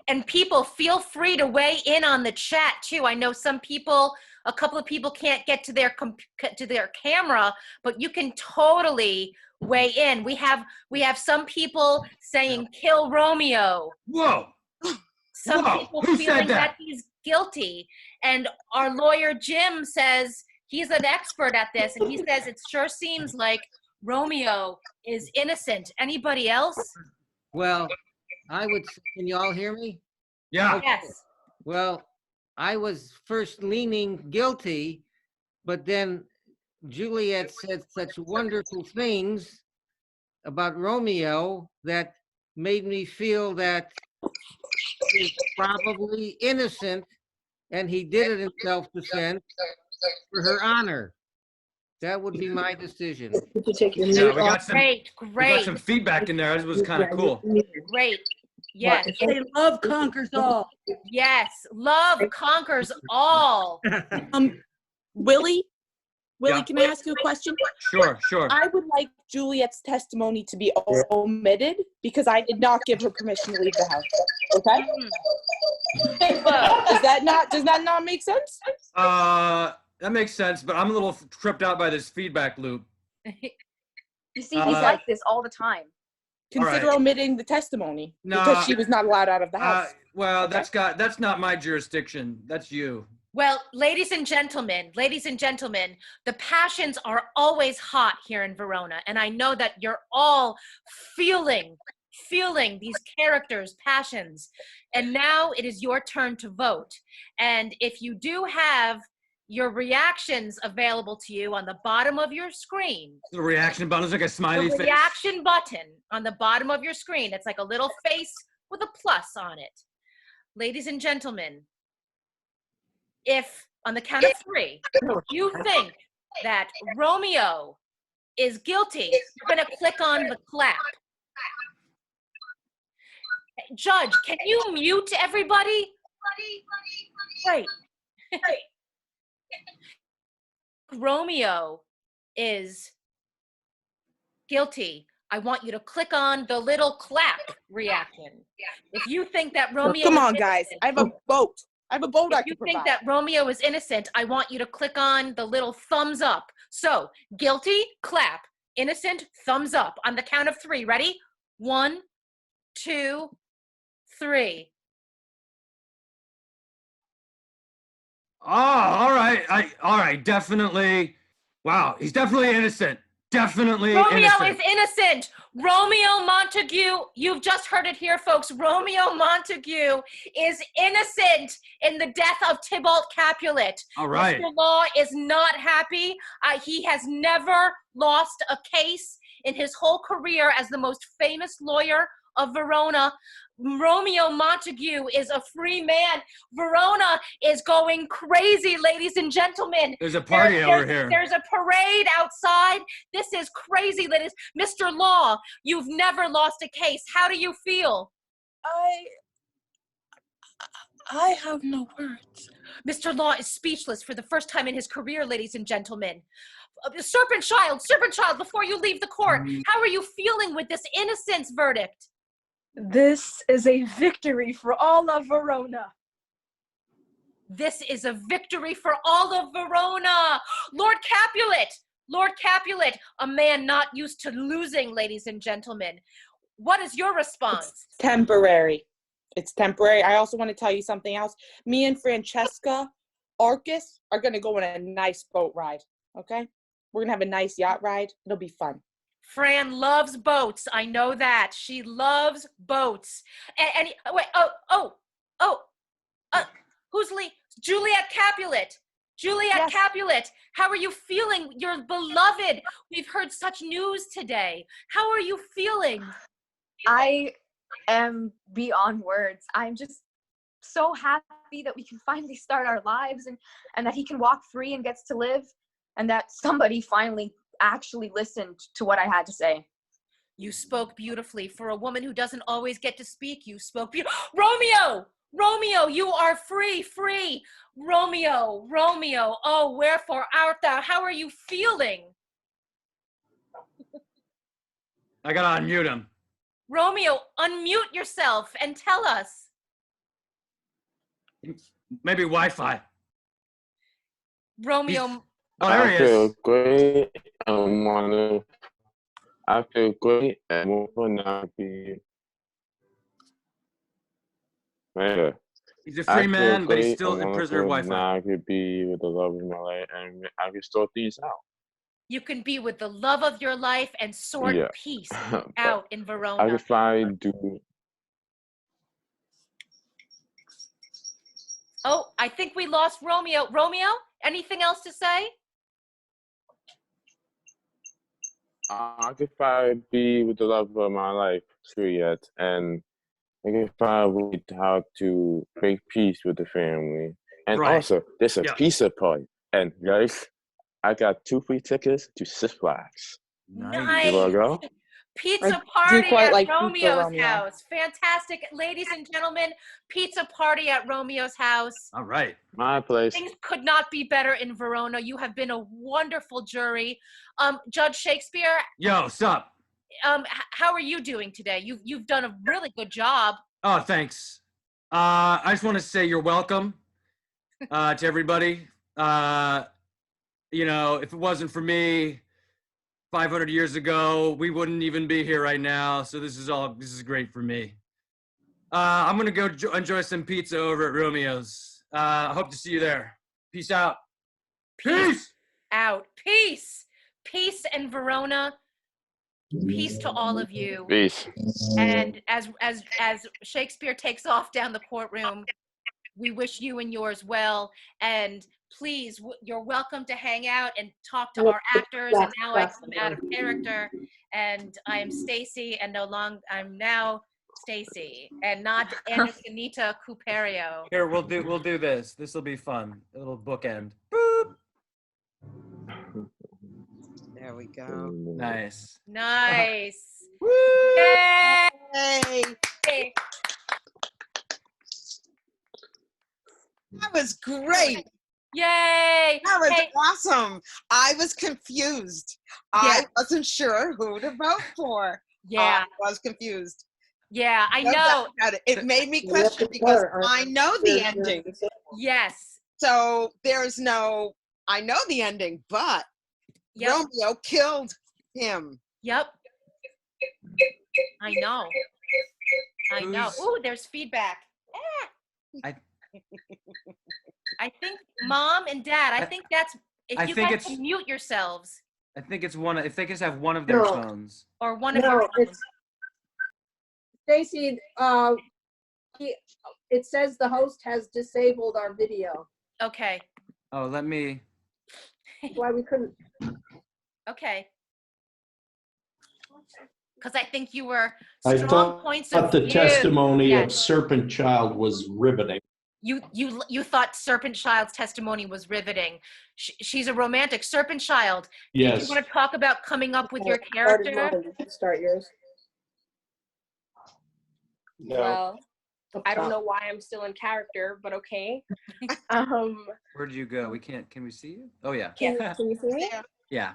And people, feel free to weigh in on the chat too. I know a couple of people can't get to their camera, but you can totally weigh in. We have some people saying kill Romeo. Whoa. Some people Who feeling said that? he's guilty, and our lawyer Jim says he's an expert at this, and he says it sure seems like Romeo is innocent. Anybody else? Well, I would. Can you all hear me? Yeah. Okay. Yes. Well, I was first leaning guilty, but then Juliet said such wonderful things about Romeo that made me feel that he's probably innocent, and he did it in self-defense for her honor. That would be my decision. Could you take your Yeah, mute we got off? some. Great. We got some feedback in there. This was kind of cool. Great. Yes. Say love conquers all. Yes. Love conquers all. Willie, Yeah. can I ask you a question? Sure. I would like Juliet's testimony to be omitted because I did not give her permission to leave the house. Okay? Does that not make sense? That makes sense, but I'm a little tripped out by this feedback loop. You see, he's like this all the time. Consider omitting the testimony No. because she was not allowed out of the house. Well, that's not my jurisdiction. That's you. Well, ladies and gentlemen, the passions are always hot here in Verona, and I know that you're all feeling these characters' passions. And now it is your turn to vote. And if you do have your reactions available to you on the bottom of your screen. The reaction button is like a smiley The face. reaction button on the bottom of your screen. It's like a little face with a plus on it. Ladies and gentlemen, if on the count of 3, you think that Romeo is guilty, you're going to click on the clap. Judge, can you mute everybody? Right. Romeo is guilty. I want you to click on the little clap reaction. If you think that Romeo Come is on, guys. innocent, I have a vote. I can if you think provide. that Romeo is innocent, I want you to click on the little thumbs up. So, guilty, clap. Innocent, thumbs up. On the count of 3. Ready? 1, 2, 3. Oh, all right. Definitely. Wow, he's definitely innocent. Definitely Romeo innocent. is innocent. Romeo Montague, you've just heard it here, folks. Romeo Montague is innocent in the death of Tybalt Capulet. All right. Mr. Law is not happy. He has never lost a case in his whole career as the most famous lawyer of Verona. Romeo Montague is a free man. Verona is going crazy, ladies and gentlemen. There's a party over here. There's a parade outside. This is crazy, ladies. Mr. Law, you've never lost a case. How do you feel? I have no words. Mr. Law is speechless for the first time in his career, ladies and gentlemen. Serpent Child, before you leave the court, how are you feeling with this innocence verdict? This is a victory for all of Verona. This is a victory for all of Verona. Lord Capulet, a man not used to losing, ladies and gentlemen. What is your response? It's temporary. I also want to tell you something else. Me and Francesca Arcus are going to go on a nice boat ride, okay? We're going to have a nice yacht ride. It'll be fun. Fran loves boats. I know that. She loves boats. Who's Lee? Juliet Capulet. Juliet Capulet, how are you feeling? You're beloved. We've heard such news today. How are you feeling? I am beyond words. I'm just so happy that we can finally start our lives and that he can walk free and gets to live, and that somebody finally actually listened to what I had to say. You spoke beautifully. For a woman who doesn't always get to speak, you spoke beautifully. Romeo! Romeo, you are free, free. Romeo, Romeo, oh, wherefore art thou? How are you feeling? I gotta unmute him. Romeo, unmute yourself and tell us. Maybe Wi-Fi. Romeo. Oh, there I he feel is. great and I feel great and will not be. Yeah. He's a I free feel man, but he's great still and a prisoner of wonderful. Wi-Fi. Now I could be with the love of my life and I can sort these out. You can be with the love of your life and sort Yeah. peace But out in I Verona. could finally do. Oh, I think we lost Romeo. Romeo, anything else to say? I could finally be with the love of my life, Juliet, and I can find how to make peace with the family. And Right. also, there's a Yeah. pizza party. And guys, I got 2 free tickets to Six Flags. Nice. You wanna go? Pizza I do party quite at like pizza, Romeo's Romeo. house. Fantastic. Ladies and gentlemen, pizza party at Romeo's house. All right. My place. Things could not be better in Verona. You have been a wonderful jury. Judge Shakespeare, Yo, what's up? how are you doing today? You've done a really good job. Oh, thanks. I just want to say you're welcome to everybody. You know, if it wasn't for me 500 years ago, we wouldn't even be here right now. So this is great for me. I'm going to go enjoy some pizza over at Romeo's. I hope to see you there. Peace out. Peace. Out. Peace. Peace in Verona. Peace to all of you. Peace. And as Shakespeare takes off down the courtroom, we wish you and yours well. And please, you're welcome to hang out and talk to our actors. And now I come out of character, and I am Stacy, and I'm now Stacy, and not Anita Cuperio. Here, we'll do this. This will be fun. A little bookend. Boop. There we go. Nice. Nice. Woo! Yay! Hey, that was great. Yay! That was Hey. awesome. I was confused. I wasn't sure who to vote for. Yeah. I was confused. Yeah, I No know. doubt about it. It made me question because I know the ending. Yes. So I know the ending, but Romeo killed him. Yep. I know. Ooh, there's feedback. I think Mom and Dad, I think that's, if you guys can mute yourselves. I think it's if they just have one of their phones. Or one of your phones. Stacy, it says the host has disabled our video. Okay. Oh, let me. That's why we couldn't. Okay. Because I think you were I strong points of thought the view. testimony Yeah. of Serpent Child was riveting. You thought Serpent Child's testimony was riveting. She's a romantic. Serpent Child. Yes. Do you want to talk about coming up with your character? Start yours. No. Well, I don't know why I'm still in character, but okay. Where'd you go? We can't. Can we see you? Oh yeah. Can you see me? Yeah.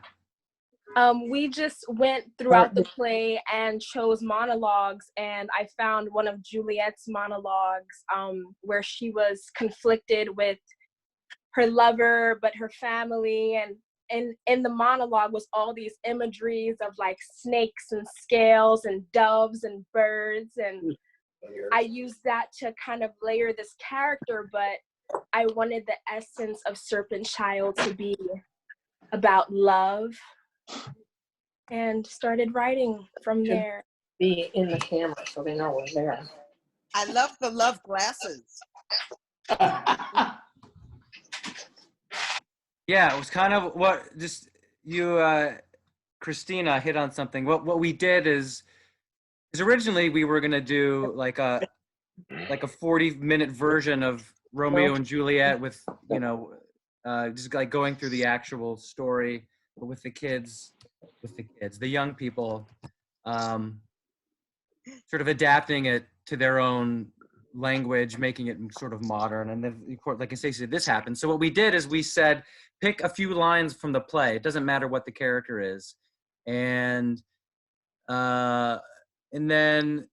We just went throughout the play and chose monologues, and I found one of Juliet's monologues where she was conflicted with her lover, but her family, and in the monologue was all these imageries of like snakes and scales and doves and birds, and I used that to kind of layer this character, but I wanted the essence of Serpent Child to be about love, and started writing from there. Be in the camera so they know we're there. I love the love glasses. Yeah, it was kind of what just you, Christina, hit on something. What we did is originally we were gonna do like like a 40-minute version of Romeo and Juliet with, just like going through the actual story, but with the kids, the young people, sort of adapting it to their own language, making it sort of modern. And then, of course, like Stacey said, this happened. So what we did is we said, pick a few lines from the play. It doesn't matter what the character is. And then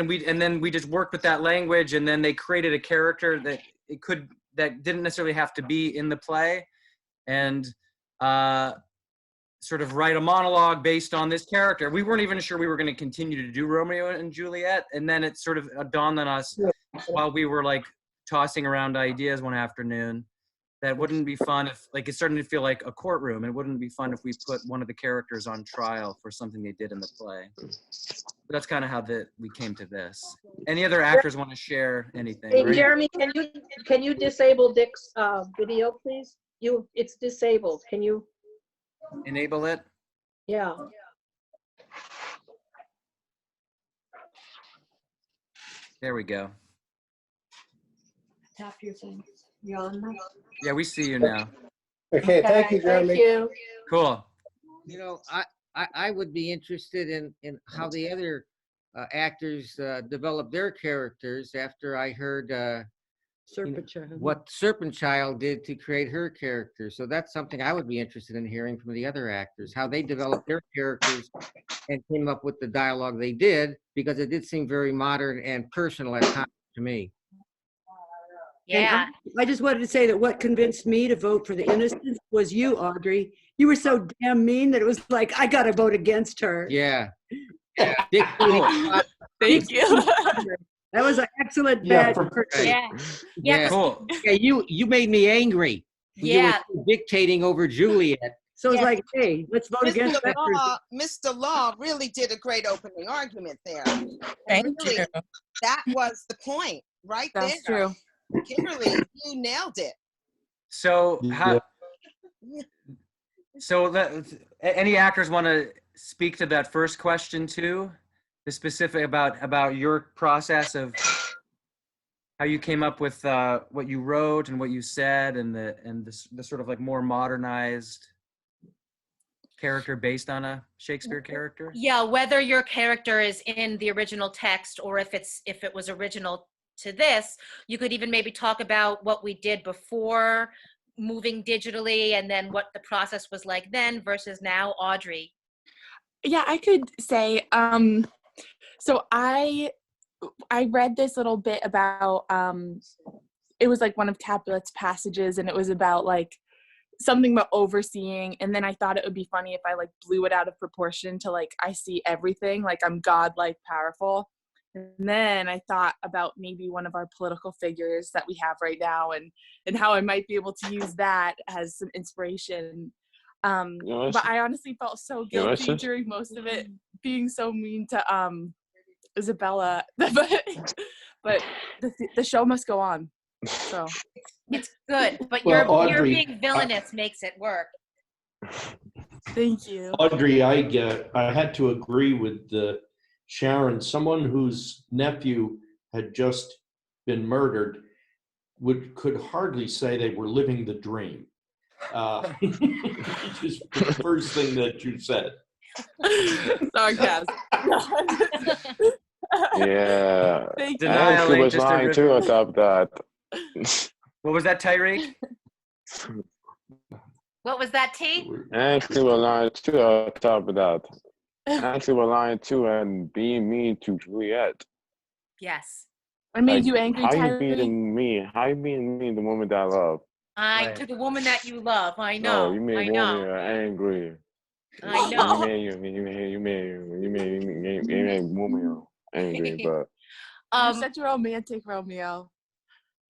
we just worked with that language, and then they created a character that didn't necessarily have to be in the play, and sort of write a monologue based on this character. We weren't even sure we were going to continue to do Romeo and Juliet, and then it sort of dawned on us while we were like tossing around ideas one afternoon that wouldn't be fun if, like, it's starting to feel like a courtroom. It wouldn't be fun if we put one of the characters on trial for something they did in the play. But that's kind of how we came to this. Any other actors want to share anything? Hey, Right? Jeremy, can you disable Dick's video, please? It's disabled. Can you? Enable it? Yeah. There we go. Tap your thing. You on now? Yeah, we see you now. Okay, thank you, Jeremy. Thank you. Cool. I would be interested in how the other actors develop their characters after I heard what Serpent Child did to create her character. So that's something I would be interested in hearing from the other actors, how they developed their characters and came up with the dialogue they did, because it did seem very modern and personal at times to me. Yeah. I just wanted to say that what convinced me to vote for the Innocents was you, Audrey. You were so damn mean that it was like, I got to vote against her. Yeah. Thank you. That was an excellent Yeah, badge. Yeah. Cool. Yeah, you made me angry. Yeah. You were dictating over Juliet. So it's like, hey, let's vote against that person. Mr. Law really did a great opening argument there. Thank Really, you. that was the point right That's there. true. Kimberly, you nailed it. So any actors want to speak to that first question too? The specific about your process of how you came up with what you wrote and what you said, and the sort of like more modernized character based on a Shakespeare character? Yeah, whether your character is in the original text or if it was original to this, you could even maybe talk about what we did before moving digitally, and then what the process was like then versus now. Audrey? Yeah, I could say, so I read this little bit about, it was like one of Capulet's passages, and it was about like something about overseeing, and then I thought it would be funny if I like blew it out of proportion to like I see everything, like I'm godlike powerful. And then I thought about maybe one of our political figures that we have right now, and how I might be able to use that as some inspiration. But I honestly felt so guilty during most of it, being so mean to Isabella. but the show must go on. So it's good, but Well, you're Audrey, being villainous makes it work. Thank you. Audrey, I had to agree with Sharon. Someone whose nephew had just been murdered could hardly say they were living the dream. Which is the first thing that you said. Sarcasm. Yeah. Thank you. I actually was lying too on top of that. What was that, Tyreek? What was that, T? I actually was lying too on top of that. I actually was lying too and being mean to Juliet. Yes. I made you angry, How you Tyreek? being me? How you being me, the woman that I love? To the woman that you love. I know. No, you made me angry. I know. You made Romeo angry, but You're such a romantic, Romeo.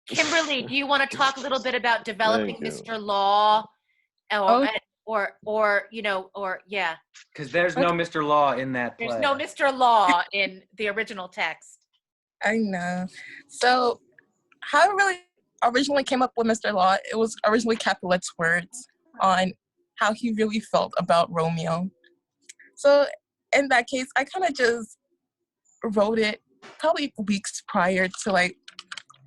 Kimberly, do you want to talk a little bit about developing Thank you. Mr. Law, or yeah? Because there's no Mr. Law in that play. There's no Mr. Law in the original text. I know. So, how I really originally came up with Mr. Law, it was originally Capulet's words on how he really felt about Romeo. So, in that case, I kind of just wrote it probably weeks prior to like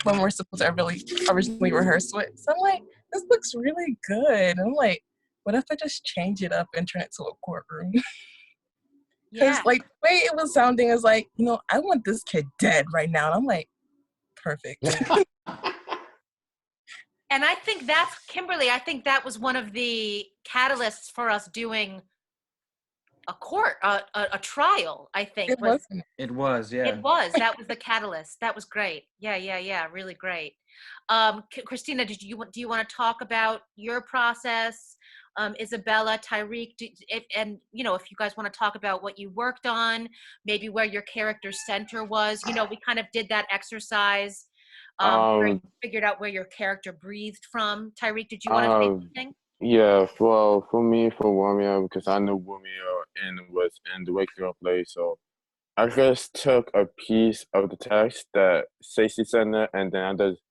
when we're supposed to originally rehearse it. So I'm like, this looks really good. And I'm like, what if I just change it up and turn it to a courtroom? Because like the way it was sounding is like, I want this kid dead right now. And I'm like, perfect. And I think that's, Kimberly, I think that was one of the catalysts for us doing a trial, I think. It was. It was, yeah. It was. That was the catalyst. That was great. Yeah. Really great. Christina, do you want to talk about your process? Isabella, Tyreek, if you guys want to talk about what you worked on, maybe where your character's center was. We kind of did that exercise where you figured out where your character breathed from. Tyreek, did you want to say something? Yeah, for me, for Romeo, because I know Romeo was in the regular play, so I just took a piece of the text that Stacey sent there, and then I just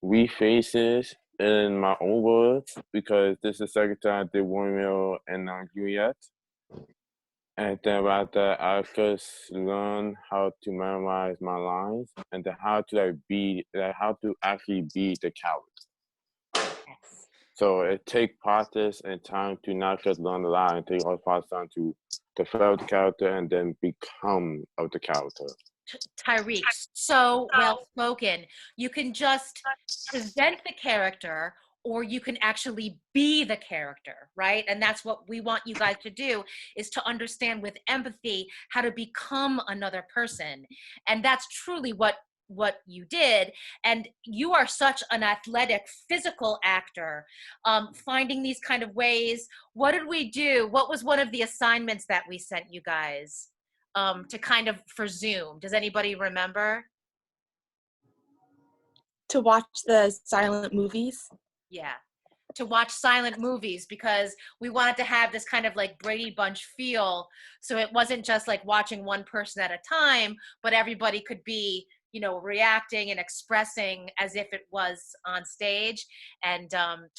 rephases in my own words, because this is the second time I did Romeo and Juliet. And then after that, I just learned how to memorize my lines, and then how to how to actually be the character. So it takes practice and time to not just learn the line, it takes also practice time to develop the character and then become of the character. Tyreek, so well spoken. You can just present the character, or you can actually be the character, right? And that's what we want you guys to do, is to understand with empathy how to become another person. And that's truly what you did. And you are such an athletic, physical actor, finding these kind of ways. What did we do? What was one of the assignments that we sent you guys to kind of for Zoom? Does anybody remember? To watch the silent movies. Yeah, to watch silent movies, because we wanted to have this kind of like Brady Bunch feel. So it wasn't just like watching one person at a time, but everybody could be, reacting and expressing as if it was on stage. And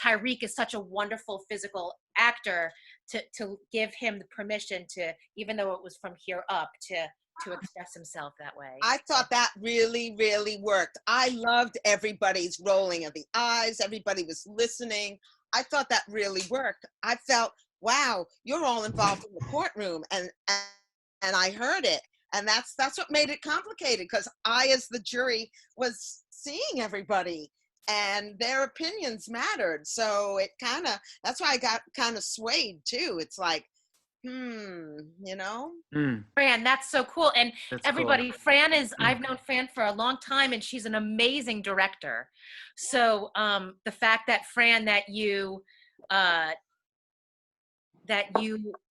Tyreek is such a wonderful physical actor to give him the permission to, even though it was from here up, to express himself that way. I thought that really, really worked. I loved everybody's rolling of the eyes. Everybody was listening. I thought that really worked. I felt, wow, you're all involved in the courtroom, and I heard it. And that's what made it complicated, because I, as the jury, was seeing everybody and their opinions mattered. So it that's why I got kind of swayed too. It's like, Fran, that's so cool. And That's everybody, cool. Fran I've known Fran for a long time, and she's an amazing director. So the fact that, Fran, that you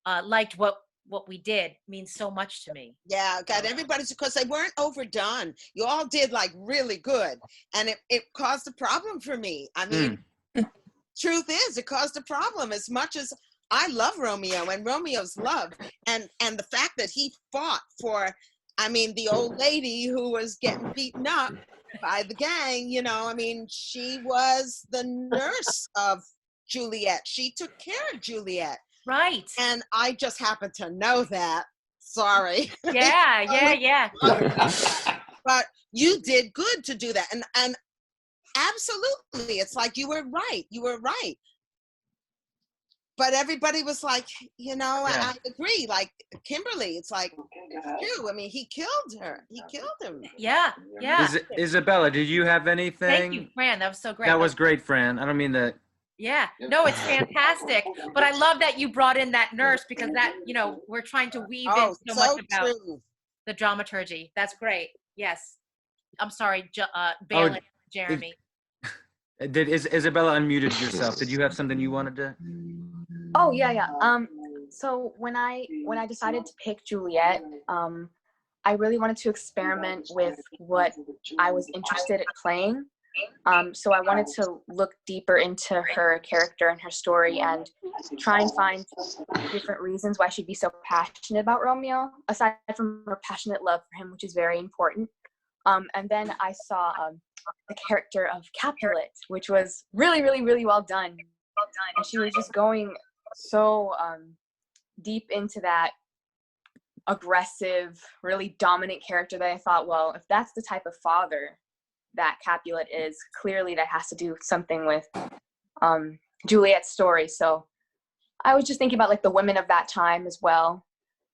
liked what we did means so much to me. Yeah, got everybody's, because they weren't overdone. You all did like really good, and it caused a problem for me. I mean, truth is, it caused a problem. As much as I love Romeo and Romeo's love, and the fact that he fought for, the old lady who was getting beaten up by the gang, she was the nurse of Juliet. She took care of Juliet. Right. And I just happened to know that. Sorry. Yeah. But you did good to do that. And absolutely, it's like you were right. But everybody was like, I agree. Like Kimberly, it's like, it's true. He killed her. He killed him. Yeah. Isabella, did you have anything? Thank you, Fran. That was so great. That was great, Fran. I don't mean that. Yeah, no, it's fantastic. But I love that you brought in that nurse, because that, we're trying to weave in so much about the dramaturgy. That's great. Yes. I'm sorry, Balin, Jeremy. Did Isabella unmuted yourself? Did you have something you wanted to? Oh, yeah. So when I decided to pick Juliet, I really wanted to experiment with what I was interested in playing. So I wanted to look deeper into her character and her story, and try and find different reasons why she'd be so passionate about Romeo, aside from her passionate love for him, which is very important. And then I saw the character of Capulet, which was really, really, really well done. And she was just going so deep into that aggressive, really dominant character that I thought, well, if that's the type of father that Capulet is, clearly that has to do something with Juliet's story. So I was just thinking about like the women of that time as well.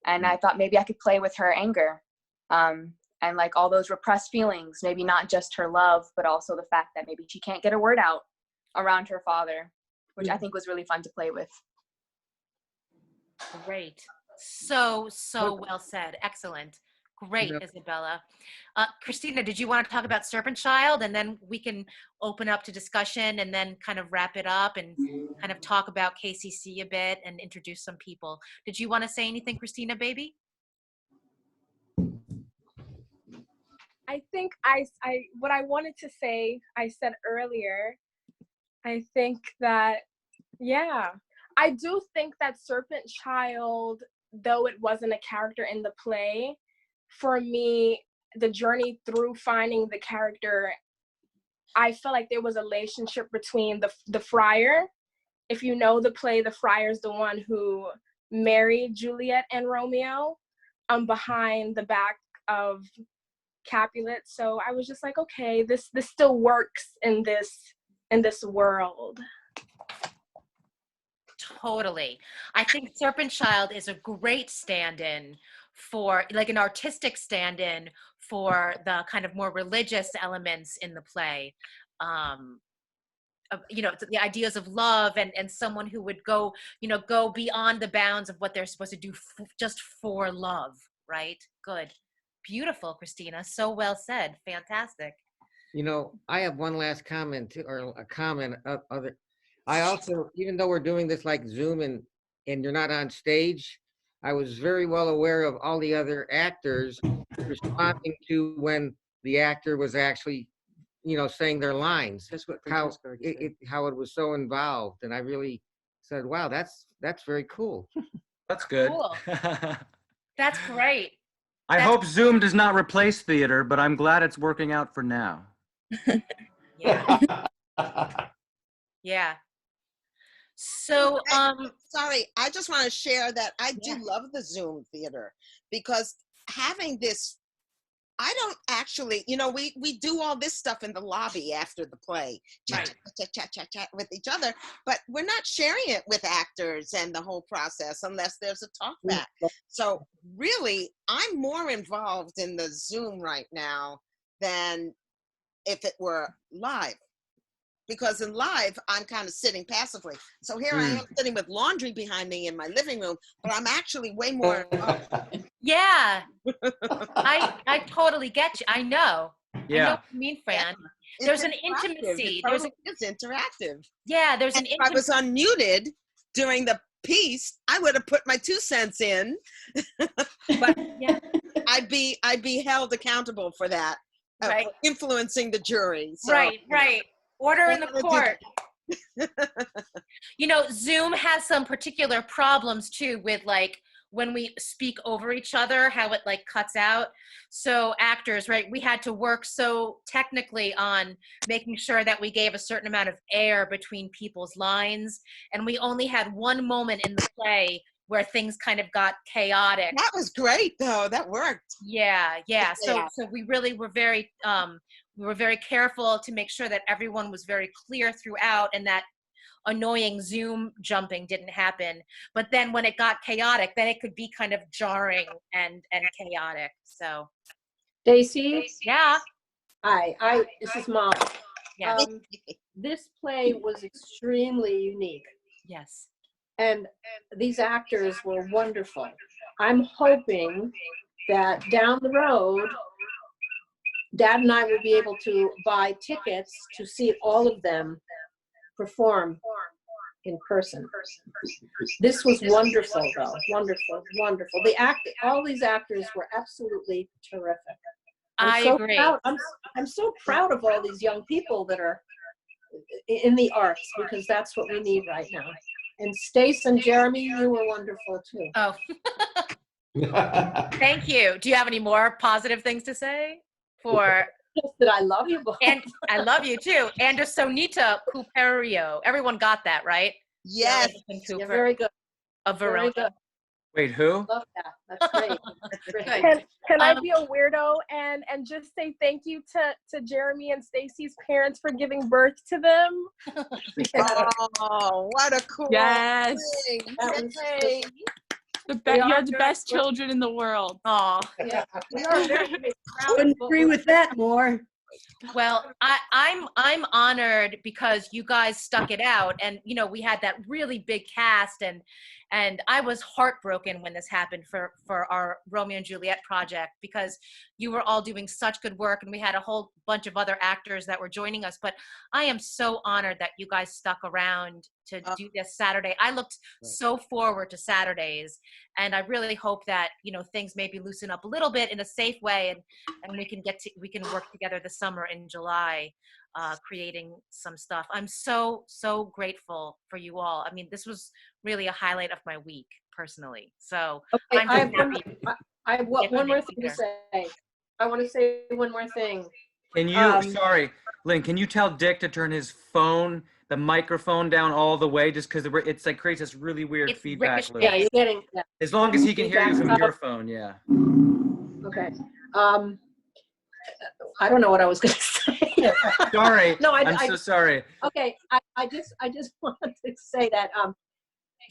And I thought maybe I could play with her anger and like all those repressed feelings, maybe not just her love, but also the fact that maybe she can't get a word out around her father, which I think was really fun to play with. Great. So well said. Excellent. Great, Yep. Isabella. Christina, did you want to talk about Serpent Child, and then we can open up to discussion and then kind of wrap it up and kind of talk about KCC a bit and introduce some people. Did you want to say anything, Christina, baby? I think I what I wanted to say, I said earlier. I think that, yeah, I do think that Serpent Child, though it wasn't a character in the play, for me, the journey through finding the character, I felt like there was a relationship between the friar. If you know the play, the friar is the one who married Juliet and Romeo behind the back of Capulet. So I was just like, okay, this still works in this world. Totally. I think Serpent Child is a great stand-in for, like, an artistic stand-in for the kind of more religious elements in the play. You know, the ideas of love and someone who would go, you know, go beyond the bounds of what they're supposed to do just for love, right? Good. Beautiful, Christina. So well said. Fantastic. You know, I have one last comment or a comment of other. I also, even though we're doing this like Zoom and you're not on stage, I was very well aware of all the other actors responding to when the actor was actually, you know, saying their lines. That's what how Francesco how it was so involved, and I really said, "Wow, that's very cool." That's good. Cool. That's great. I hope Zoom does not replace theater, but I'm glad it's working out for now. Yeah. Yeah. So, sorry, I just want to share that I do love the Zoom theater, because having this, I don't actually, you know, we do all this stuff in the lobby after the play, chat with each other, but we're not sharing it with actors and the whole process unless there's a talk back. So really, I'm more involved in the Zoom right now than if it were live. Because in live, I'm kind of sitting passively. So here I am sitting with laundry behind me in my living room, but I'm actually way more involved. yeah, I totally get you. I know. I know what you mean, Fran. It's There's an interactive. intimacy. It's interactive. Yeah, there's an If I was unmuted during the piece, I would have put my 2 cents in. But yeah, I'd be held accountable for that, right? For influencing the jury. So, Right. Order in the court. You know, Zoom has some particular problems too with, like, when we speak over each other, how it like cuts out. So actors, right, we had to work so technically on making sure that we gave a certain amount of air between people's lines. And we only had one moment in the play where things kind of got chaotic. That was great though, that worked. Yeah. So we really were very, we were very careful to make sure that everyone was very clear throughout and that annoying Zoom jumping didn't happen. But then when it got chaotic, then it could be kind of jarring and chaotic. So, Daisy? Yeah. Hi, this is Mom. Yeah. This play was extremely unique. Yes. And these actors were wonderful. I'm hoping that down the road, Dad and I will be able to buy tickets to see all of them perform in person. This was wonderful, though. Wonderful. All these actors were absolutely terrific. I agree. I'm so proud of all these young people that are in the arts, because that's what we need right now. And Stace and Jeremy, you were wonderful too. Oh. Thank you. Do you have any more positive things to say? Just that I love you both. And I love you too. Andersonita Cuperio. Everyone got that, right? Yes. Yeah, very good. Of Verona. Wait, who? Love that. That's great. That's great. Can I be a weirdo and just say thank you to Jeremy and Stacy's parents for giving birth to them? Oh, what a cool Yes. thing. That was Yay. You're the best children in the world. Aw. Yeah, we are very proud. Wouldn't agree with that more. Well, I'm honored because you guys stuck it out, and you know we had that really big cast, and I was heartbroken when this happened for our Romeo and Juliet project because you were all doing such good work, and we had a whole bunch of other actors that were joining us. But I am so honored that you guys stuck around to do this Saturday. I looked so forward to Saturdays, and I really hope that things maybe loosen up a little bit in a safe way, and we can work together this summer in July, creating some stuff. I'm so grateful for you all. I mean, this was really a highlight of my week personally. So Okay, I'm I just have happy. one more thing to say. I want to say one more thing. Can you, sorry, Lynn, can you tell Dick to turn his phone, the microphone down all the way just because it's like creates this really weird feedback loop. Yeah, you're getting. Yeah. As long as he can hear you from Feedback. your phone, yeah. Okay. I don't know what I was going to say. Sorry. No, I'm so sorry. Okay, I just wanted to say that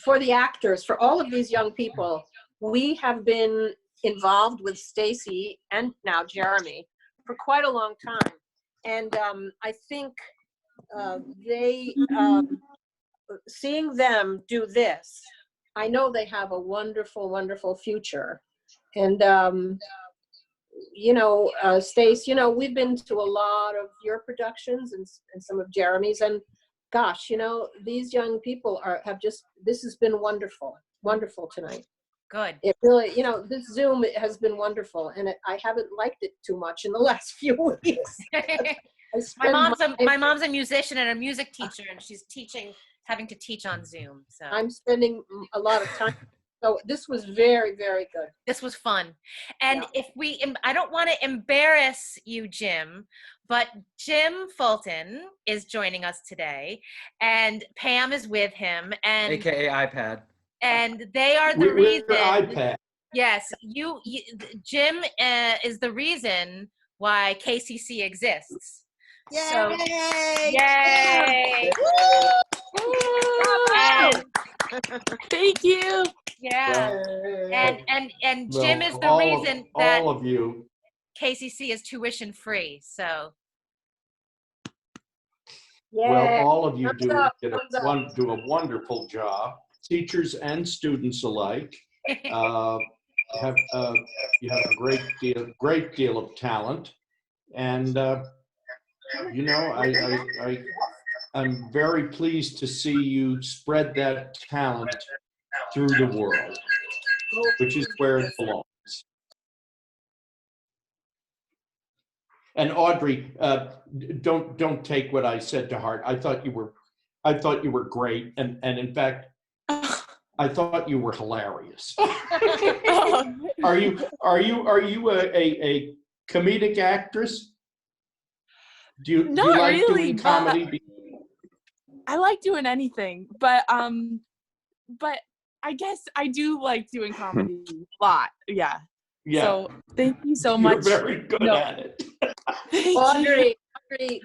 for the actors, for all of these young people, we have been involved with Stacy and now Jeremy for quite a long time, and I think they seeing them do this, I know they have a wonderful, wonderful future, and Stace, we've been to a lot of your productions and some of Jeremy's, and gosh, these young people this has been wonderful tonight. Good. It really, this Zoom has been wonderful, and I haven't liked it too much in the last few weeks. My mom's a musician and a music teacher, and she's having to teach on Zoom. So I'm spending a lot of time. So this was very, very good. This was fun. And I don't want to embarrass you, Jim, but Jim Fulton is joining us today, and Pam is with him, and AKA iPad. And they are the We're reason. iPad. Yes, Jim is the reason why KCC exists. Yay! So, yay! Thank you. Yeah. And Jim is the reason that all of you. KCC is tuition free. So. Well, all of you do a wonderful job. Teachers and students alike you have a great deal of talent, and I'm very pleased to see you spread that talent through the world, which is where it belongs. And Audrey, don't take what I said to heart. I thought you were great, and in fact, I thought you were hilarious. Are you a comedic actress? Do you like really, doing comedy? I like doing anything, but I guess I do like doing comedy a lot. Yeah. Yeah. So thank you so much. You're very good at it. Audrey,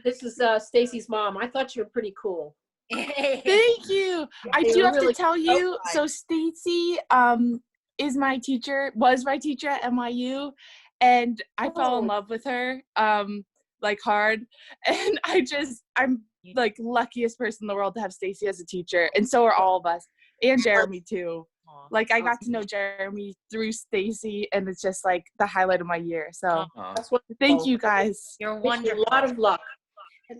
this is Stacy's mom. I thought you were pretty cool. Thank you. I do have to tell you, so Stacy was my teacher at NYU, and I fell in love with her like hard, and I'm like luckiest person in the world to have Stacy as a teacher, and so are all of us, and Jeremy too. Like I got to know Jeremy through Stacy, and it's just like the highlight of my year. So thank you guys. You're wonderful. A lot of luck.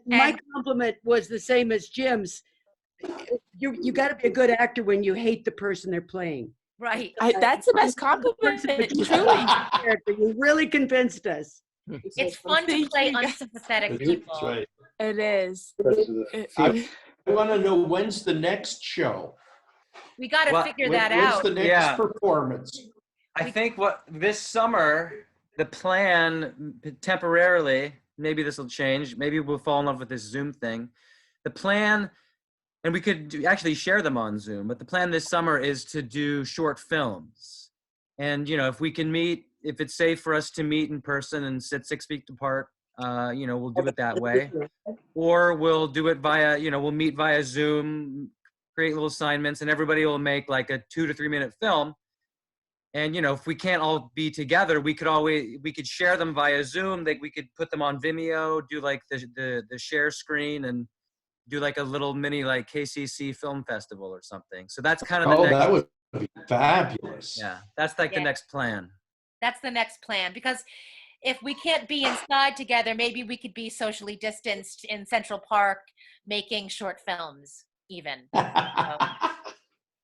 My compliment was the same as Jim's. You got to be a good actor when you hate the person they're playing. Right. That's the best compliment. Truly. You really convinced us. It's fun to play unsympathetic people. Right. It is. I want to know when's the next show. We got to figure that out. When's the next performance? I think this summer, the plan temporarily, maybe this will change. Maybe we'll fall in love with this Zoom thing. The plan and we could actually share them on Zoom. But the plan this summer is to do short films. And, if we can meet, if it's safe for us to meet in person and sit 6 feet apart, we'll do it that way. Or we'll do it via, we'll meet via Zoom, create little assignments, and everybody will make like a 2 to 3 minute film. And, if we can't all be together, we could share them via Zoom. We could put them on Vimeo, do like the share screen, and do like a little mini like KCC film festival or something. So that's kind of the next. That would be fabulous. Yeah, that's like the next plan. That's the next plan, because if we can't be inside together, maybe we could be socially distanced in Central Park making short films even.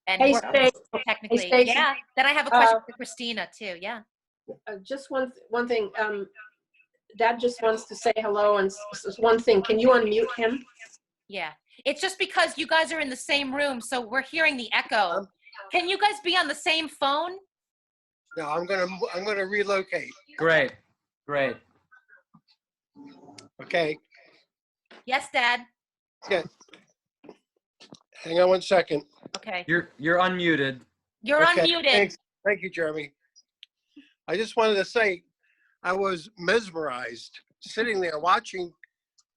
And Hey, work Stacy. technically. Hey, Stacy. Yeah. Then I have a question for Christina too. Yeah. Just one thing. Dad just wants to say hello, and one thing. Can you unmute him? Yeah. It's just because you guys are in the same room, so we're hearing the echo. Can you guys be on the same phone? No, I'm gonna relocate. Great. Okay. Yes, Dad. Yeah. Hang on one second. Okay. You're unmuted. You're unmuted. Thanks. Thank you, Jeremy. I just wanted to say I was mesmerized sitting there watching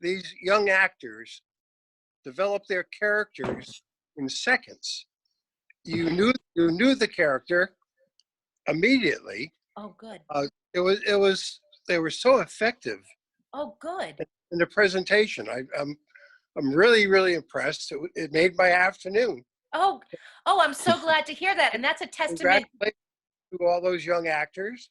these young actors develop their characters in seconds. You knew the character immediately. Oh, good. They were so effective Oh, good. in the presentation. I'm really impressed. It made my afternoon. Oh, I'm so glad to hear that. And that's a testament. Congratulations to all those young actors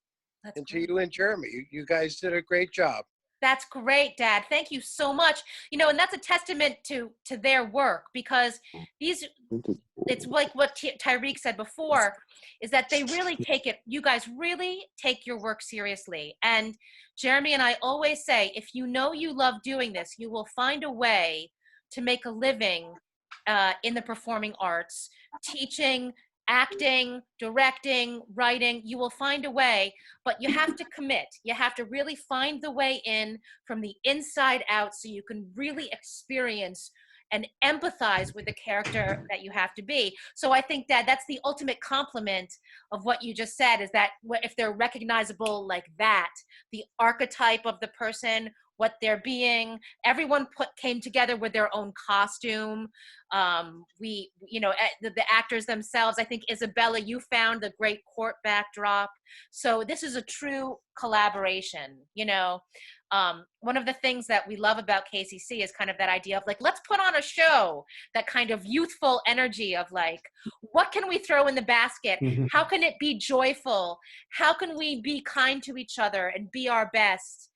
and to you and Jeremy. You guys did a great job. That's great, Dad. Thank you so much. And that's a testament to their work, because it's like what Tyreek said before, is that they really you guys really take your work seriously. And Jeremy and I always say, if you know you love doing this, you will find a way to make a living in the performing arts, teaching, acting, directing, writing. You will find a way, but you have to commit. You have to really find the way in from the inside out, so you can really experience and empathize with the character that you have to be. So I think that that's the ultimate compliment of what you just said, is that if they're recognizable like that, the archetype of the person, what they're being, everyone came together with their own costume. The actors themselves, I think Isabella, you found the great court backdrop. So this is a true collaboration. One of the things that we love about KCC is kind of that idea of like, let's put on a show, that kind of youthful energy of like, what can we throw in the basket? How can it be joyful? How can we be kind to each other and be our best?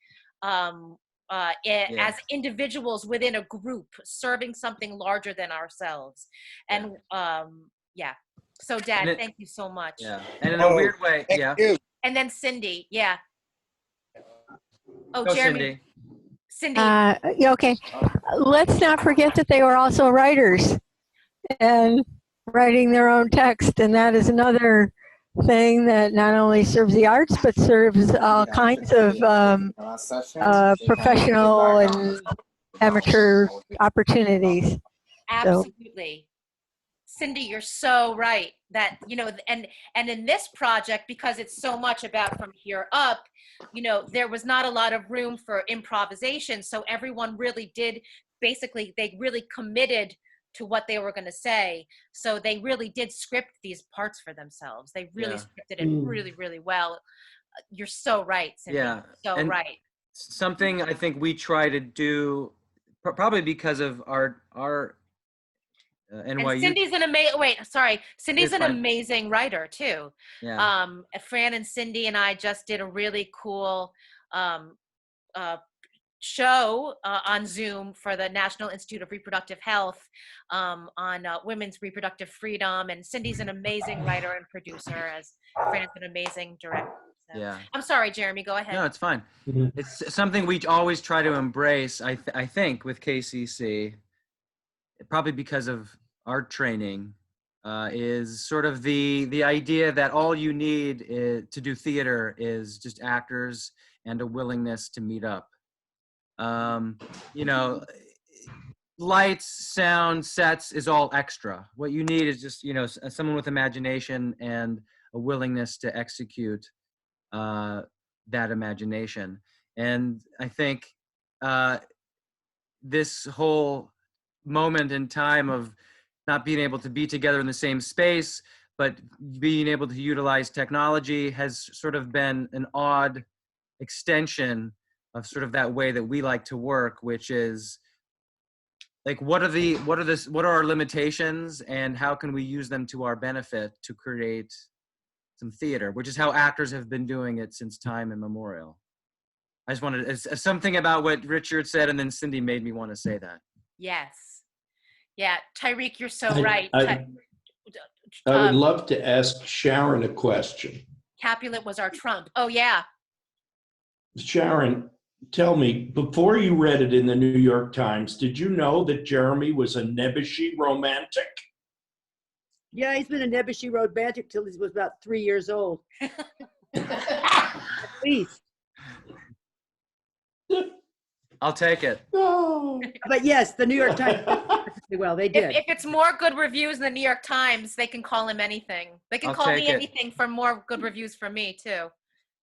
As individuals within a group, serving something larger than ourselves. And so Dad, thank you so much. Yeah, and in a weird way, And then Cindy, Oh, Go, Jeremy. Cindy. Okay. Let's not forget that they were also writers and writing their own text, and that is another thing that not only serves the arts but serves all kinds of professional and amateur opportunities. Absolutely. Cindy, you're so right that, and in this project, because it's so much about from here up, there was not a lot of room for improvisation. So everyone really did, basically, they really committed to what they were going to say. So they really did script these parts for themselves. They really scripted it really, really well. You're so right, Cindy. Yeah. So right. Something I think we try to do, probably because of our NYU. And Cindy's Cindy's an amazing writer too. Yeah. Fran and Cindy and I just did a really cool show on Zoom for the National Institute of Reproductive Health on women's reproductive freedom. And Cindy's an amazing writer and producer, as Fran's an amazing director. So. Yeah. I'm sorry, Jeremy, go ahead. No, it's fine. It's something we always try to embrace, I think, with KCC, probably because of our training, is sort of the idea that all you need to do theater is just actors and a willingness to meet up. lights, sound, sets is all extra. What you need is just, someone with imagination and a willingness to execute that imagination. And I think this whole moment in time of not being able to be together in the same space, but being able to utilize technology has sort of been an odd extension of sort of that way that we like to work, which is like, what are our limitations and how can we use them to our benefit to create some theater, which is how actors have been doing it since time immemorial. I just wanted something about what Richard said, and then Cindy made me want to say that. Yes. Yeah, Tyreek, you're so I- right. I would love to ask Sharon a question. Capulet was our Trump. Oh, yeah. Sharon, tell me, before you read it in the New York Times, did you know that Jeremy was a Nebuchadnezzar romantic? Yeah, he's been a Nebuchadnezzar romantic till he was about 3 years old. At least. I'll take it. But yes, the New York Times did well. They did. If it's more good reviews in the New York Times, they can call him anything. They can I'll call me take it. anything for more good reviews for me, too.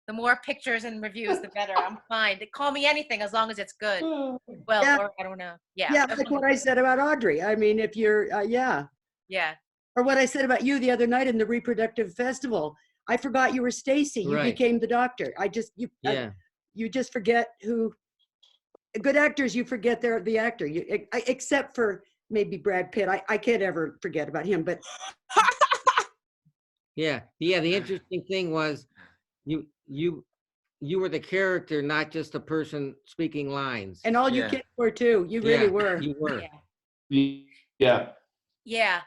The more pictures and reviews, the better. I'm fine. They call me anything as long as it's good. Well, Yeah. or I don't know. Yeah. Yeah, like what I said about Audrey. I mean, if you're, yeah. Yeah. Or what I said about you the other night in the reproductive festival. I forgot you were Stacy. You Right. became the doctor. Yeah. You just forget who. Good actors, you forget they're the actor. Except for maybe Brad Pitt. I can't ever forget about him. But Yeah. The interesting thing was you were the character, not just a person speaking lines. and all you kids were too. You really Yeah, were. You were. Yeah. Yeah.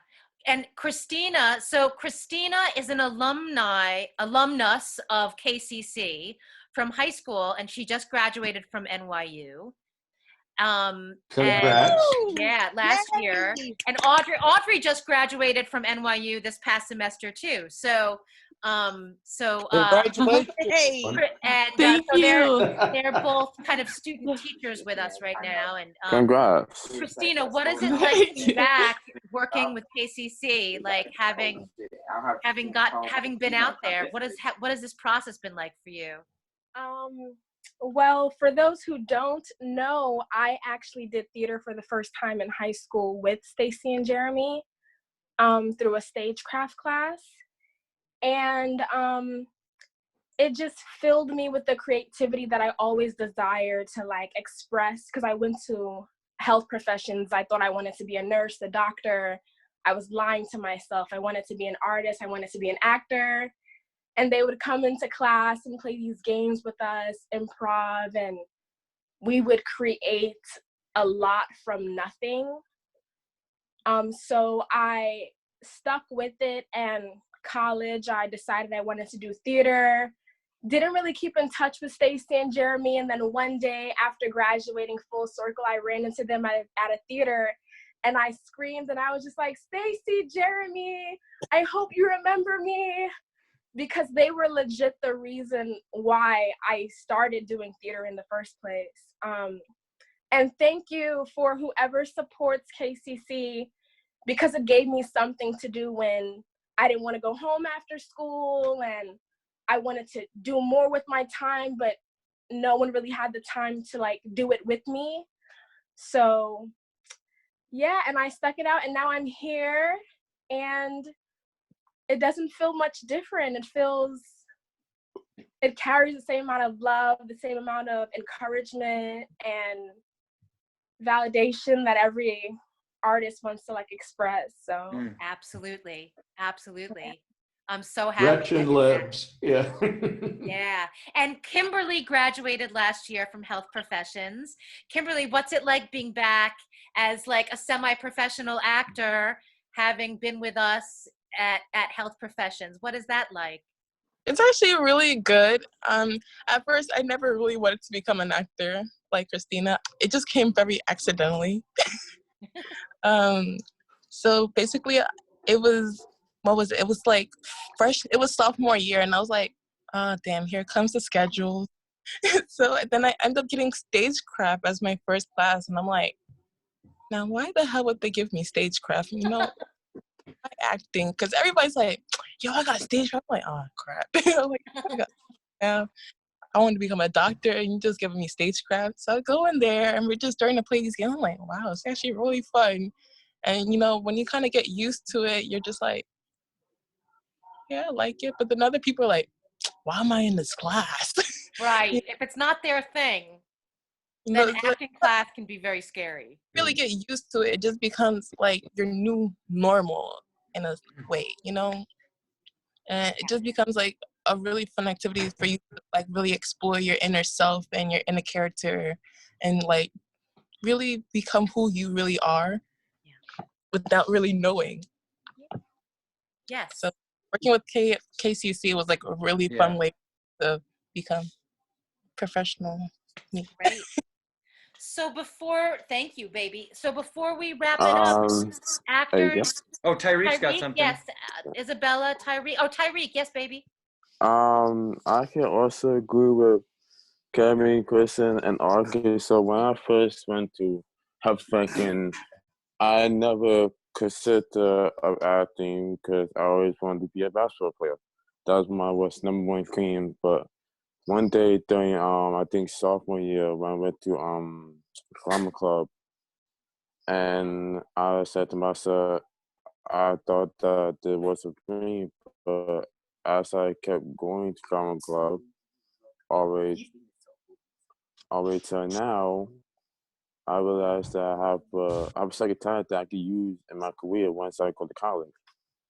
And Christina, so Christina is an alumnus of KCC from high school, and she just graduated from NYU. Congrats. Yeah, last year. And Audrey just graduated from NYU this past semester too. So Congratulations. and Thank so you. they're both kind of student teachers with us right now. And Congrats. Christina, what is it like to be back working with KCC? Like having been out there, what has this process been like for you? Well, for those who don't know, I actually did theater for the first time in high school with Stacy and Jeremy through a stagecraft class. And it just filled me with the creativity that I always desired to like express, because I went to health professions. I thought I wanted to be a nurse, a doctor. I was lying to myself. I wanted to be an artist. I wanted to be an actor. And they would come into class and play these games with us, improv, and we would create a lot from nothing. So I stuck with it, and college, I decided I wanted to do theater. Didn't really keep in touch with Stacy and Jeremy, and then one day after graduating full circle, I ran into them at a theater, and I screamed, and I was just like, Stacy, Jeremy, I hope you remember me. Because they were legit the reason why I started doing theater in the first place. And thank you for whoever supports KCC, because it gave me something to do when I didn't want to go home after school and I wanted to do more with my time, but no one really had the time to like do it with me. So yeah, and I stuck it out, and now I'm here, and it doesn't feel much different. It carries the same amount of love, the same amount of encouragement and validation that every artist wants to like express. So Absolutely. I'm so happy. Gretchen lives. Yeah. Yeah. And Kimberly graduated last year from Health Professions. Kimberly, what's it like being back as like a semi-professional actor, having been with us at Health Professions? What is that like? It's actually really good. At first, I never really wanted to become an actor like Christina. It just came very accidentally. So basically, it was, what was it? It was like it was sophomore year, and I was like, oh, damn, here comes the schedule. So then I ended up getting stagecraft as my first class, and I'm like, now why the hell would they give me stagecraft? You know, my acting, because everybody's like, yo, I got stagecraft. I'm like, oh crap. I'm like, I got, yeah, I want to become a doctor, and you just giving me stagecraft. So I go in there, and we're just starting to play these games. I'm like, wow, it's actually really fun. And you know, when you kind of get used to it, you're just like, yeah, I like it. But then other people are like, why am I in this class? Right. You If it's not their thing, know, then it's like, acting class can be very scary. really get used to it. It just becomes like your new normal in a way, you know? And it just becomes like a really fun activity for you to like really explore your inner self and your inner character and like really become who you really are without really knowing. Yes. So working with KCC was like a really Yeah. fun way to become professional. Great. So thank you, baby. So before we wrap it up, There you go. actors. Oh, Tyreek's got Tyreek, something. yes. Isabella, Tyreek. Oh, Tyreek, yes, baby. I can also agree with Kevin, Kristen, and Arky. So when I first went to health thinking, I never considered of acting because I always wanted to be a basketball player. That was my #1 dream. But one day during I think sophomore year when I went to drama club, and I said to myself, I thought that there was a dream, but as I kept going to drama club, always till now, I realized that I have a second talent that I could use in my career once I go to college.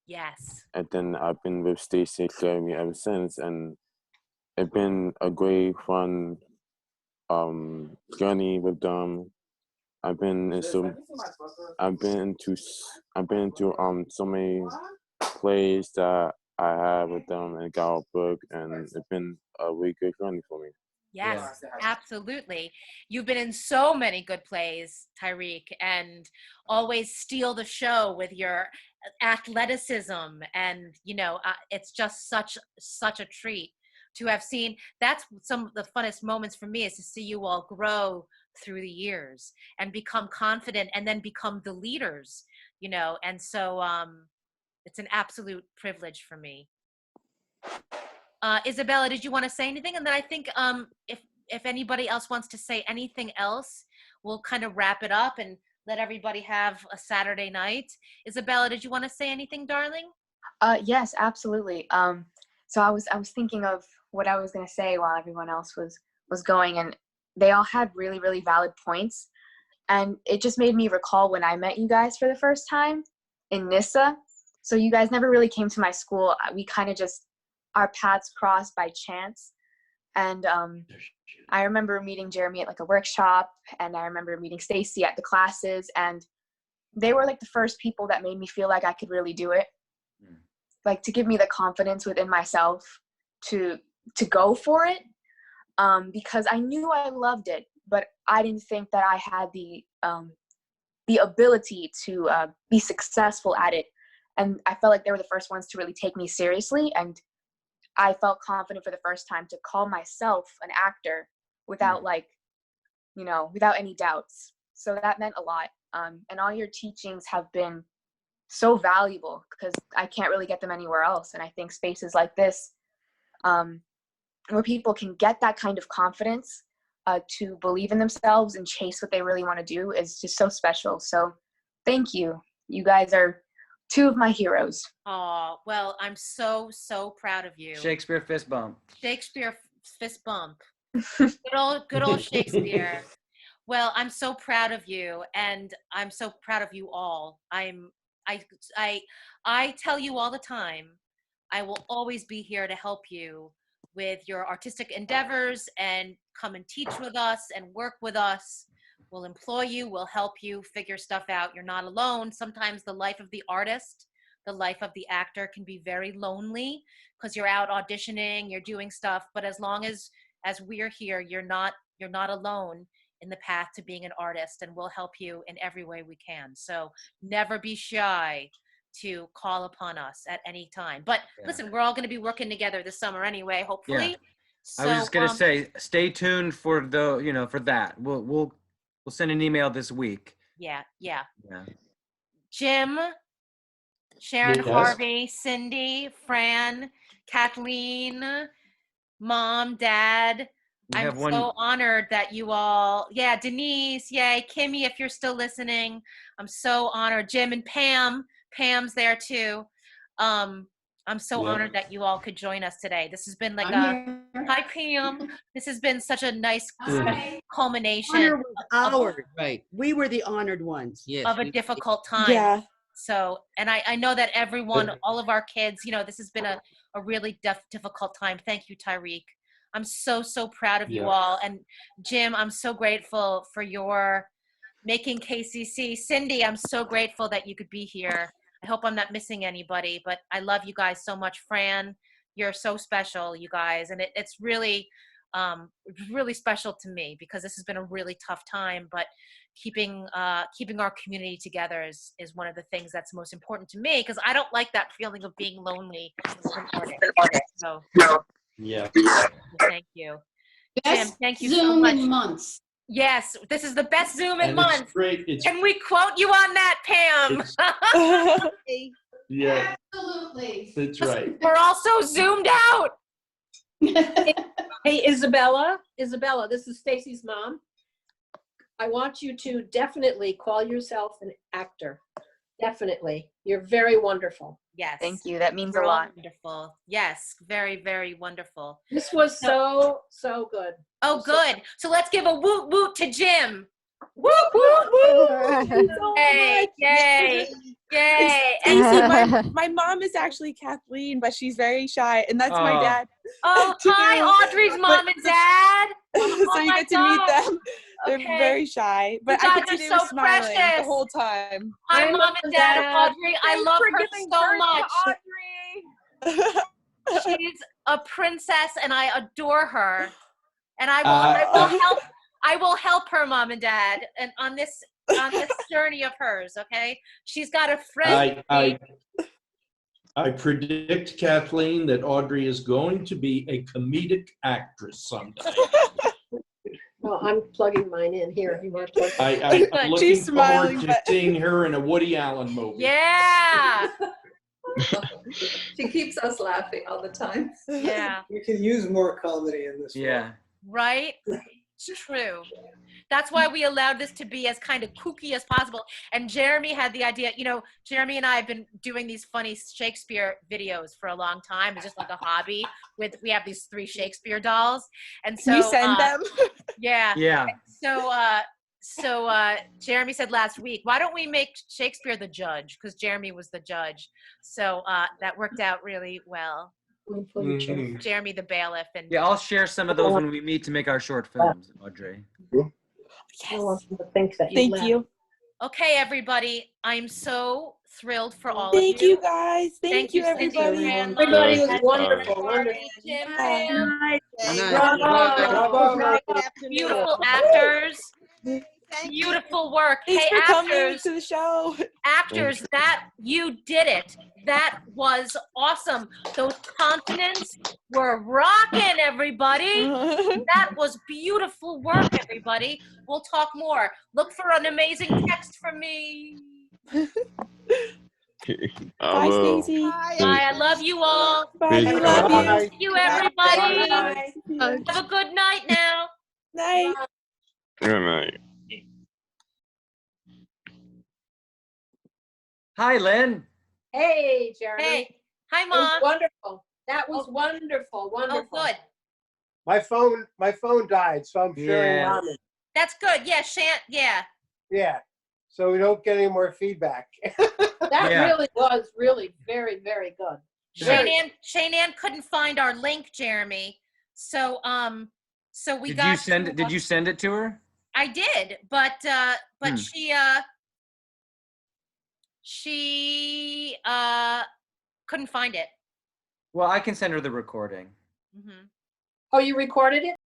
Yes. And then I've been with Stacey Academy ever since, and it's been a great, fun journey with them. I've been to so many plays that I have with them in Gallup, and it's been a really good journey for me. Yes, absolutely. You've been in so many good plays, Tyreek, and always steal the show with your athleticism. And, it's just such a treat to have seen. That's some of the funnest moments for me, is to see you all grow through the years and become confident and then become the leaders, and so it's an absolute privilege for me. Isabella, did you want to say anything? And then I think if anybody else wants to say anything else, we'll kind of wrap it up and let everybody have a Saturday night. Isabella, did you want to say anything, darling? Yes, absolutely. So I was thinking of what I was gonna say while everyone else was going, and they all had really, really valid points. And it just made me recall when I met you guys for the first time in NISA. So you guys never really came to my school. We kind of just, our paths crossed by chance. And I remember meeting Jeremy at like a workshop, and I remember meeting Stacy at the classes, and they were like the first people that made me feel like I could really do it. Like to give me the confidence within myself to go for it, because I knew I loved it, but I didn't think that I had the ability to be successful at it. And I felt like they were the first ones to really take me seriously, and I felt confident for the first time to call myself an actor without without any doubts. So that meant a lot. And all your teachings have been so valuable because I can't really get them anywhere else. And I think spaces like this, where people can get that kind of confidence to believe in themselves and chase what they really want to do, is just so special. So thank you. You guys are two of my heroes. Oh, well, I'm so proud of you. Shakespeare fist bump. Shakespeare fist bump. Good old Shakespeare. Well, I'm so proud of you, and I'm so proud of you all. I tell you all the time, I will always be here to help you with your artistic endeavors, and come and teach with us and work with us. We'll employ you, we'll help you figure stuff out. You're not alone. Sometimes the life of the artist, the life of the actor can be very lonely because you're out auditioning, you're doing stuff, but as long as we're here, you're not alone in the path to being an artist, and we'll help you in every way we can. So never be shy to call upon us at any time. But listen, we're all going to be working together this summer anyway, hopefully. Yeah. So, I was just gonna say, stay tuned for for that. We'll send an email this week Yeah. Yeah. Yeah. Jim, Sharon Yes. Harvey, Cindy, Fran, Kathleen, Mom, Dad. We I'm have one. so honored that you all, yeah, Denise, yay, Kimmy, if you're still listening, I'm so honored. Jim and Pam, Pam's there too. I'm so Yeah. honored that you all could join us today. This has been like I'm a, here. hi Pam. This has been such a nice Hi. culmination Honor was ours. Right. We were the honored ones. Yes. of a difficult time. Yeah. So, and I know that everyone, all of our kids, you know, this has been a really difficult time. Thank you, Tyreek. I'm so proud of you Yeah. all. And Jim, I'm so grateful for your making KCC. Cindy, I'm so grateful that you could be here. I hope I'm not missing anybody, but I love you guys so much. Fran, you're so special, you guys. And it's really, really special to me because this has been a really tough time, but keeping our community together is one of the things that's most important to me because I don't like that feeling of being lonely as an artist. So Yeah. thank you. Jim, Best thank you so Zoom much. in months. Yes, this is the best Zoom in And it's months. great. It's Can we quote you on that, Pam? yeah. Absolutely. That's right. We're also zoomed out. Hey, Isabella, this is Stacy's mom. I want you to definitely call yourself an actor. Definitely. You're very wonderful. Yes. Thank you. That means You're a all lot. wonderful. Yes, very, very wonderful. This was so good. Oh, good. So let's give a woot woot to Jim. Woo, woo, woo. Thank you so Yay, much. yay, yay. Stacy, my mom is actually Kathleen, but she's very shy, and that's my Oh. dad. Oh, too. hi, Audrey's mom and dad. So you my get to meet gosh. them. They're Okay. very shy, but You I guys could see are they so were smiling precious. the whole time. Hi, Mom and Dad of Audrey. I Thanks love for her giving so birth to much. Audrey. She's a princess, and I adore her. And I will help her, Mom and Dad, and on this journey of hers. Okay, she's got a friend. I predict, Kathleen, that Audrey is going to be a comedic actress someday. Well, I'm plugging mine in here. You want to plug I'm looking forward to seeing her in a Woody Allen movie. Yeah. She keeps us laughing all the time. Yeah. We could use more comedy in this. Yeah. Right? It's true. That's why we allowed this to be as kind of kooky as possible. And Jeremy had the idea, you know, Jeremy and I have been doing these funny Shakespeare videos for a long time. It's just like a hobby. We have these 3 Shakespeare dolls. And so Can you send them? Yeah. Yeah. So Jeremy said last week, why don't we make Shakespeare the judge? Because Jeremy was the judge. So that worked out really well. Mhm. Jeremy the bailiff. And Yeah, I'll share some of those when we meet to make our short films, Audrey. Yes. Thank you. Okay, everybody. I'm so thrilled for all Thank of you. you guys. Thank you, Cindy, everybody. Fran, Everybody Mom, was Dad, wonderful. Marty, Jim, Pam. Bravo. Beautiful actors. Beautiful work. Thanks Hey, for coming actors. to the show. Actors, that you did it. That was awesome. Those consonants were rocking, everybody. That was beautiful work, everybody. We'll talk more. Look for an amazing text from me. Bye, Stacey. Bye. I love you all. Bye. We love you. Thank you, everybody. Bye. Have a good night now. Night. Good night. Hi, Lynn. Hey, Jeremy. Hey. Hi, That was Mom. wonderful. That was wonderful. Wonderful. Oh, good. My phone died, so I'm sharing Yeah. ramen. That's good. Yeah, yeah. Yeah. So we don't get any more feedback. That Yeah. really was really very, very good. Shane Ann couldn't find our link, Jeremy. So we got. Did you send it to her? I did, but she couldn't find it. Well, I can send her the recording. Mm-hmm. Oh, you recorded it?